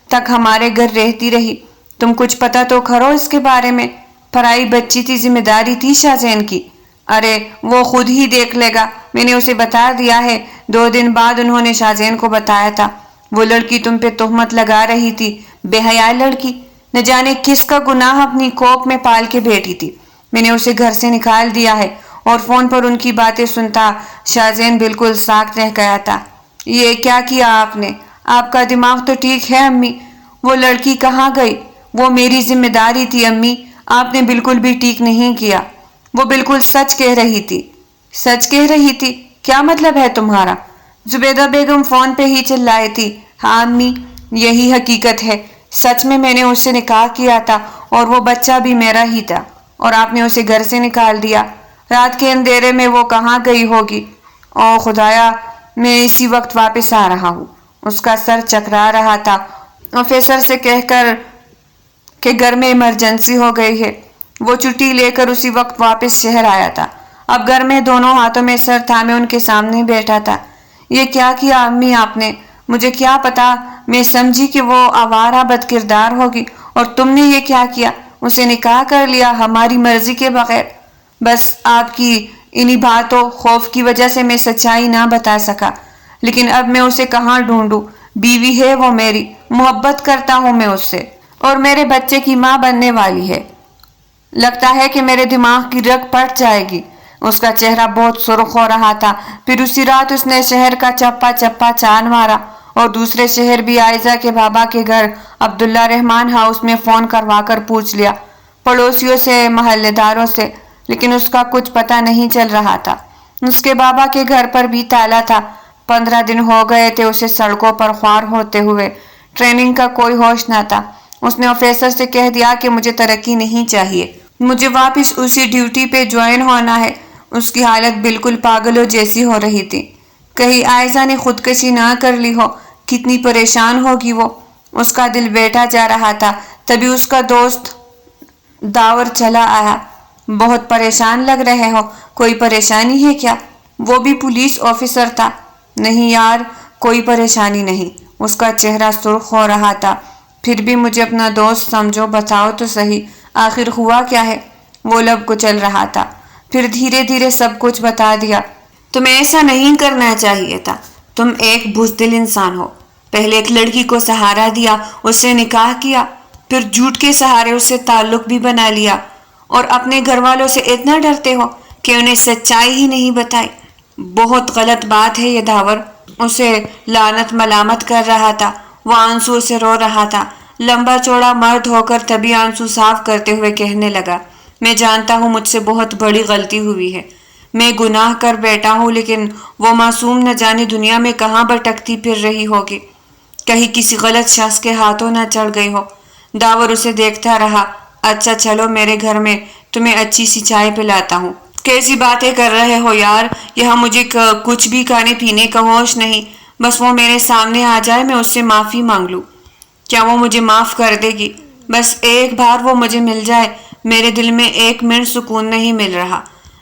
تک ہمارے گھر رہتی رہی۔ تم کچھ پتا تو کرو اس کے بارے میں، پرائی بچی تھی، ذمہ داری تھی شازین کی۔ ارے وہ خود ہی دیکھ لے گا، میں نے اسے بتا دیا ہے۔ 2 دن بعد انہوں نے شازین کو بتایا تھا۔ وہ لڑکی تم پہ تہمت لگا رہی تھی، بے حیا لڑکی، نہ جانے کس کا گناہ اپنی کوکھ میں پال کے بیٹھی تھی۔ میں نے اسے گھر سے نکال دیا ہے، اور فون پر ان کی باتیں سنتا شازین بالکل ساکت رہ گیا تھا۔ یہ کیا کیا آپ نے؟ آپ کا دماغ تو ٹھیک ہے امی؟ وہ لڑکی کہاں گئی؟ وہ میری ذمہ داری تھی امی، آپ نے بالکل بھی ٹھیک نہیں کیا۔ وہ بالکل سچ کہہ رہی تھی۔ سچ کہہ رہی تھی؟ کیا مطلب ہے تمہارا؟ زبیدہ بیگم فون پہ ہی چلائی تھی۔ ہاں امی، یہی حقیقت ہے، سچ میں نے اس سے نکاح کیا تھا اور وہ بچہ بھی میرا ہی تھا، اور آپ نے اسے گھر سے نکال دیا۔ رات کے اندھیرے میں وہ کہاں گئی ہوگی؟ او خدایا، میں اسی وقت واپس آ رہا ہوں۔ اس کا سر چکرا رہا تھا۔ آفیسر سے کہہ کر کہ گھر میں ایمرجنسی ہو گئی ہے۔ وہ چھٹی لے کر اسی وقت واپس شہر آیا تھا۔ اب گھر میں دونوں ہاتھوں میں سر تھامے ان کے سامنے بیٹھا تھا۔ یہ کیا کیا امی آپ نے؟ مجھے کیا پتا؟ میں سمجھی کہ وہ آوارہ بد کردار ہوگی، اور تم نے یہ کیا کیا؟ اسے نکاح کر لیا ہماری مرضی کے بغیر۔ بس آپ کی انہی باتوں خوف کی وجہ سے میں سچائی نہ بتا سکا، لیکن اب میں اسے کہاں ڈھونڈوں؟ بیوی ہے وہ میری، محبت کرتا ہوں میں اس سے، اور میرے بچے کی ماں بننے والی ہے۔ لگتا ہے کہ میرے دماغ کی رگ پھٹ جائے گی۔ اس کا چہرہ بہت سرخ ہو رہا تھا۔ پھر اسی رات اس نے شہر کا چپا چپا چان مارا، اور دوسرے شہر بھی عائزہ کے بابا کے گھر عبداللہ رحمان ہاؤس میں فون کروا کر پوچھ لیا، پڑوسیوں سے، محلے داروں سے، لیکن اس کا کچھ پتہ نہیں چل رہا تھا۔ اس کے بابا کے گھر پر بھی تالا تھا۔ 15 دن ہو گئے تھے اسے سڑکوں پر خوار ہوتے ہوئے۔ ٹریننگ کا کوئی ہوش نہ تھا۔ اس نے آفیسر سے کہہ دیا کہ مجھے ترقی نہیں چاہیے، مجھے واپس اسی ڈیوٹی پہ جوائن ہونا ہے۔ اس کی حالت بالکل پاگلوں جیسی ہو رہی تھی۔ کہیں عائزہ نے خودکشی نہ کر لی ہو، کتنی پریشان ہوگی وہ۔ اس کا دل بیٹھا جا رہا تھا۔ تبھی اس کا دوست داور چلا آیا۔ بہت پریشان لگ رہے ہو، کوئی پریشانی ہے کیا؟ وہ بھی پولیس آفیسر تھا۔ نہیں یار، کوئی پریشانی نہیں۔ اس کا چہرہ سرخ ہو رہا تھا۔ پھر بھی مجھے اپنا دوست سمجھو، بتاؤ تو صحیح، آخر ہوا کیا ہے؟ وہ لب کچل رہا تھا۔ پھر دھیرے دھیرے سب کچھ بتا دیا۔ تمہیں ایسا نہیں کرنا چاہیے تھا، تم ایک بزدل انسان ہو۔ پہلے ایک لڑکی کو سہارا دیا، اس سے نکاح کیا، پھر جھوٹ کے سہارے اس سے تعلق بھی بنا لیا، اور اپنے گھر والوں سے اتنا ڈرتے ہو کہ انہیں سچائی ہی نہیں بتائی۔ بہت غلط بات ہے یہ داور۔ اسے لعنت ملامت کر رہا تھا۔ وہ آنسو سے رو رہا تھا۔ لمبا چوڑا مرد ہو کر تبھی آنسو صاف کرتے ہوئے کہنے لگا، میں جانتا ہوں مجھ سے بہت بڑی غلطی ہوئی ہے، میں گناہ کر بیٹھا ہوں، لیکن وہ معصوم نہ جانے دنیا میں کہاں بھٹکتی پھر رہی ہوگی، کہیں کسی غلط شخص کے ہاتھوں نہ چڑھ گئی ہو۔ داور اسے دیکھتا رہا۔ اچھا چلو میرے گھر میں، تمہیں اچھی سی چائے پلاتا ہوں۔ کیسی باتیں کر رہے ہو یار، یہاں مجھے کچھ بھی کھانے پینے کا ہوش نہیں۔ بس وہ میرے سامنے آ جائے، میں اس سے معافی مانگ لوں، کیا وہ مجھے معاف کر دے گی؟ بس ایک بار وہ مجھے مل جائے، میرے دل میں ایک منٹ سکون نہیں مل رہا۔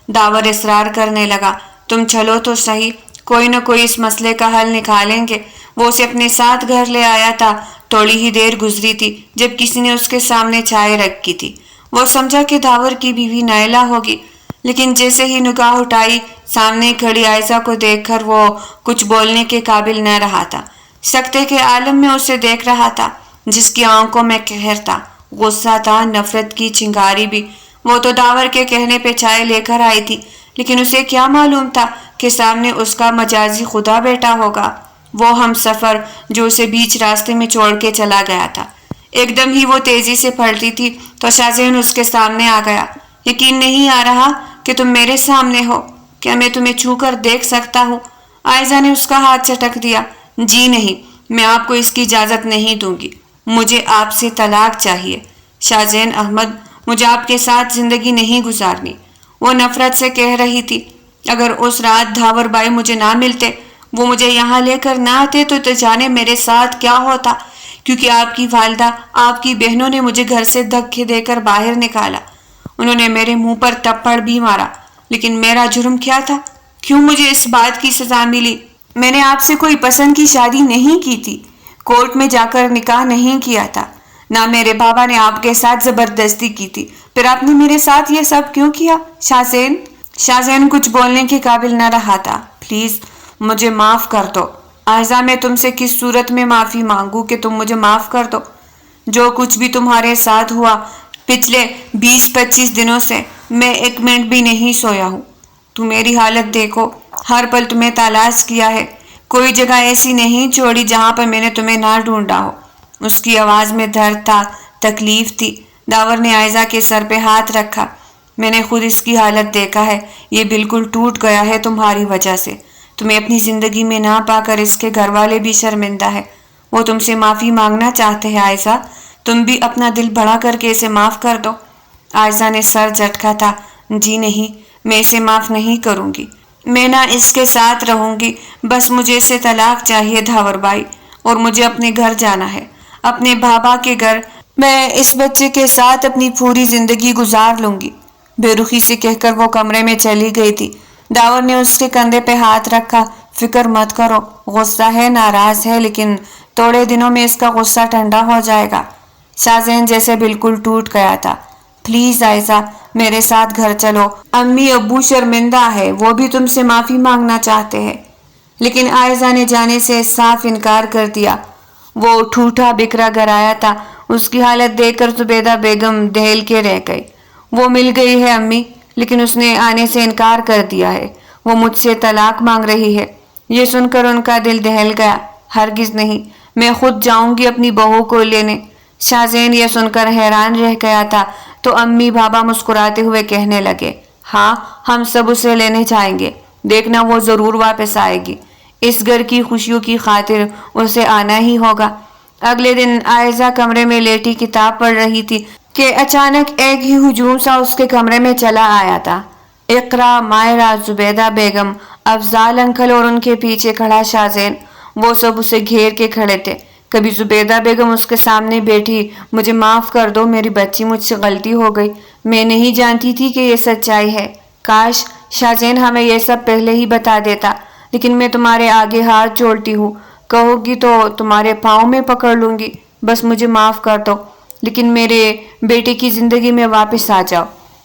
داور اصرار کرنے لگا، تم چلو تو صحیح، کوئی نہ کوئی اس مسئلے کا حل نکالیں گے۔ وہ اسے اپنے ساتھ گھر لے آیا تھا۔ تھوڑی ہی دیر گزری تھی جب کسی نے اس کے سامنے چائے رکھی تھی۔ وہ سمجھا کہ داور کی بیوی نائلہ ہوگی، لیکن جیسے ہی نگاہ اٹھائی، سامنے کھڑی عائزہ کو دیکھ کر وہ کچھ بولنے کے قابل نہ رہا تھا۔ سکتے کے عالم میں اسے دیکھ رہا تھا، جس کی آنکھوں میں قہر تھا، غصہ تھا، نفرت کی چنگاری بھی۔ وہ تو داور کے کہنے پہ چائے لے کر آئی تھی، لیکن اسے کیا معلوم تھا کہ سامنے اس کا مجازی خدا بیٹا ہوگا، وہ ہم سفر جو اسے بیچ راستے میں چھوڑ کے چلا گیا تھا۔ ایک دم ہی وہ تیزی سے پلٹی تھی تو شاہزین اس کے سامنے آ گیا۔ یقین نہیں آ رہا کہ تم میرے سامنے ہو، کیا میں تمہیں چھو کر دیکھ سکتا ہوں؟ عائزہ نے اس کا ہاتھ چٹک دیا۔ جی نہیں، میں آپ کو اس کی اجازت نہیں دوں گی، مجھے آپ سے طلاق چاہیے۔ شاہزین احمد، مجھے آپ کے ساتھ زندگی نہیں گزارنی، وہ نفرت سے کہہ رہی تھی۔ اگر اس رات دھاور بھائی مجھے نہ ملتے، وہ مجھے یہاں لے کر نہ آتے تو جانے میرے ساتھ کیا ہوتا، کیونکہ آپ کی والدہ، آپ کی بہنوں نے مجھے گھر سے دھکے دے کر باہر نکالا۔ انہوں نے میرے منہ پر تھپڑ بھی مارا، لیکن میرا جرم کیا تھا؟ کیوں مجھے اس بات کی سزا ملی؟ میں نے آپ سے کوئی پسند کی شادی نہیں کی تھی، کورٹ میں جا کر نکاح نہیں کیا تھا، نہ میرے بابا نے آپ کے ساتھ زبردستی کی تھی، پھر آپ نے میرے ساتھ یہ سب کیوں کیا؟ شاہزین کچھ بولنے کے قابل نہ رہا تھا۔ پلیز مجھے معاف کر دو عائزہ، میں تم سے کس صورت میں معافی مانگوں کہ تم مجھے معاف کر دو؟ جو کچھ بھی تمہارے ساتھ ہوا پچھلے 20-25 دنوں سے، میں ایک منٹ بھی نہیں سویا ہوں۔ تم میری حالت دیکھو، ہر پل تمہیں تلاش کیا ہے، کوئی جگہ ایسی نہیں چھوڑی جہاں پر میں نے تمہیں نہ ڈھونڈا ہو۔ اس کی آواز میں درد تھا، تکلیف تھی۔ داور نے عائزہ کے سر پہ ہاتھ رکھا۔ میں نے خود اس کی حالت دیکھا ہے، یہ بالکل ٹوٹ گیا ہے تمہاری وجہ سے۔ تمہیں اپنی زندگی میں نہ پا کر اس کے گھر والے بھی شرمندہ ہے۔ وہ تم سے معافی مانگنا چاہتے ہیں عائزہ، تم بھی اپنا دل بڑا کر کے اسے معاف کر دو۔ عائزہ نے سر جھٹکا تھا۔ جی نہیں، میں اسے معاف نہیں کروں گی، میں نہ اس کے ساتھ رہوں گی، بس مجھے اسے طلاق چاہیے دھاور بھائی، اور مجھے اپنے گھر جانا ہے، اپنے بابا کے گھر۔ میں اس بچے کے ساتھ اپنی پوری زندگی گزار لوں گی، بے رخی سے کہہ کر وہ کمرے میں چلی گئی تھی۔ داور نے اس کے کندھے پہ ہاتھ رکھا۔ فکر مت کرو، غصہ ہے، ناراض ہے، لیکن تھوڑے دنوں میں اس کا غصہ ٹھنڈا ہو جائے گا۔ شاہزین جیسے بالکل ٹوٹ گیا تھا۔ پلیز عائزہ، میرے ساتھ گھر چلو، امی ابو شرمندہ ہے، وہ بھی تم سے معافی مانگنا چاہتے ہیں۔ لیکن عائزہ نے جانے سے صاف انکار کر دیا۔ وہ ٹھوٹا بکھرا گھر آیا تھا۔ اس کی حالت دیکھ کر زبیدہ بیگم دہل کے رہ گئی۔ وہ مل گئی ہے امی، لیکن اس نے آنے سے انکار کر دیا ہے، وہ مجھ سے طلاق مانگ رہی ہے۔ یہ سن کر ان کا دل دہل گیا۔ ہرگز نہیں، میں خود جاؤں گی اپنی بہو کو لینے۔ شاہزین یہ سن کر حیران رہ گیا تھا تو امی بابا مسکراتے ہوئے کہنے لگے، ہاں، ہم سب اسے لینے جائیں گے، دیکھنا وہ ضرور واپس آئے گی، اس گھر کی خوشیوں کی خاطر اسے آنا ہی ہوگا۔ اگلے دن عائزہ کمرے میں لیٹی کتاب پڑھ رہی تھی کہ اچانک ایک ہی ہجوم سا اس کے کمرے میں چلا آیا تھا۔ اقرا، مائرہ، زبیدہ بیگم، افضال انکل اور ان کے پیچھے کھڑا شاہزین، وہ سب اسے گھیر کے کھڑے تھے۔ کبھی زبیدہ بیگم اس کے سامنے بیٹھی، مجھے معاف کر دو میری بچی، مجھ سے غلطی ہو گئی، میں نہیں جانتی تھی کہ یہ سچائی ہے، کاش شاہزین ہمیں یہ سب پہلے ہی بتا دیتا، لیکن میں تمہارے آگے ہاتھ جوڑتی ہوں، کہو گی تو تمہارے پاؤں میں پکڑ لوں گی، بس مجھے معاف کر دو، لیکن میرے بیٹے کی زندگی میں واپس آ جاؤ۔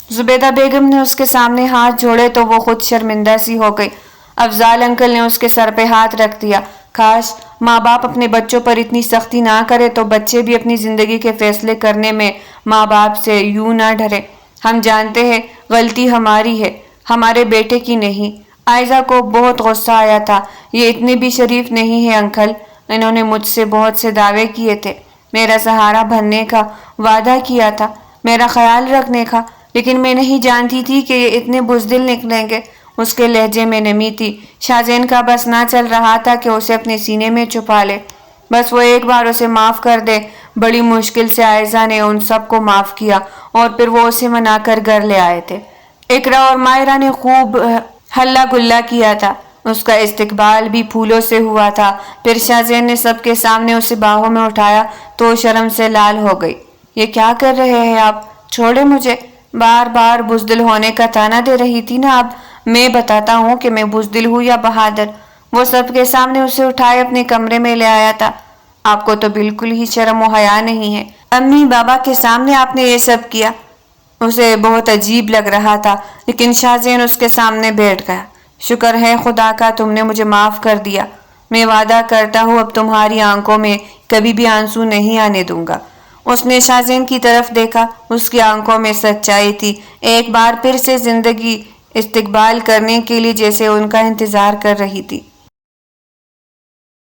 زبیدہ بیگم نے اس کے سامنے ہاتھ جوڑے تو وہ خود شرمندہ سی ہو گئی۔ افضال انکل نے اس کے سر پہ ہاتھ رکھ دیا۔ کاش ماں باپ اپنے بچوں پر اتنی سختی نہ کرے تو بچے بھی اپنی زندگی کے فیصلے کرنے میں ماں باپ سے یوں نہ ڈرے۔ ہم جانتے ہیں غلطی ہماری ہے، ہمارے بیٹے کی نہیں۔ عائزہ کو بہت غصہ آیا تھا۔ یہ اتنے بھی شریف نہیں ہے انکل، انہوں نے مجھ سے بہت سے دعوے کیے تھے، میرا سہارا بننے کا وعدہ کیا تھا، میرا خیال رکھنے کا، لیکن میں نہیں جانتی تھی کہ یہ اتنے بزدل نکلیں گے۔ اس کے لہجے میں نمی تھی۔ شاہزین کا بس نہ چل رہا تھا کہ اسے اپنے سینے میں چھپا لے، بس وہ ایک بار اسے معاف کر دے۔ بڑی مشکل سے عائزہ نے ان سب کو معاف کیا اور پھر وہ اسے منا کر گھر لے آئے تھے۔ اقرا اور مائرہ نے خوب ہلا گلا کیا تھا، اس کا استقبال بھی پھولوں سے ہوا تھا۔ پھر شاہزین نے سب کے سامنے اسے باہوں میں اٹھایا تو شرم سے لال ہو گئی۔ یہ کیا کر رہے ہیں آپ؟ چھوڑے مجھے، بار بار بزدل ہونے کا طعنہ دے رہی تھی نا، اب میں بتاتا ہوں کہ میں بزدل ہوں یا بہادر۔ وہ سب کے سامنے اسے اٹھائے اپنے کمرے میں لے آیا تھا۔ آپ کو تو بالکل ہی شرم و حیا نہیں ہے، امی بابا کے سامنے آپ نے یہ سب کیا۔ اسے بہت عجیب لگ رہا تھا، لیکن شاہزین اس کے سامنے بیٹھ گیا۔ شکر ہے خدا کا تم نے مجھے معاف کر دیا، میں وعدہ کرتا ہوں اب تمہاری آنکھوں میں کبھی بھی آنسو نہیں آنے دوں گا۔ اس نے شاہزین کی طرف دیکھا، اس کی آنکھوں میں سچائی تھی، ایک بار پھر سے زندگی استقبال کرنے کے لیے جیسے ان کا انتظار کر رہی تھی۔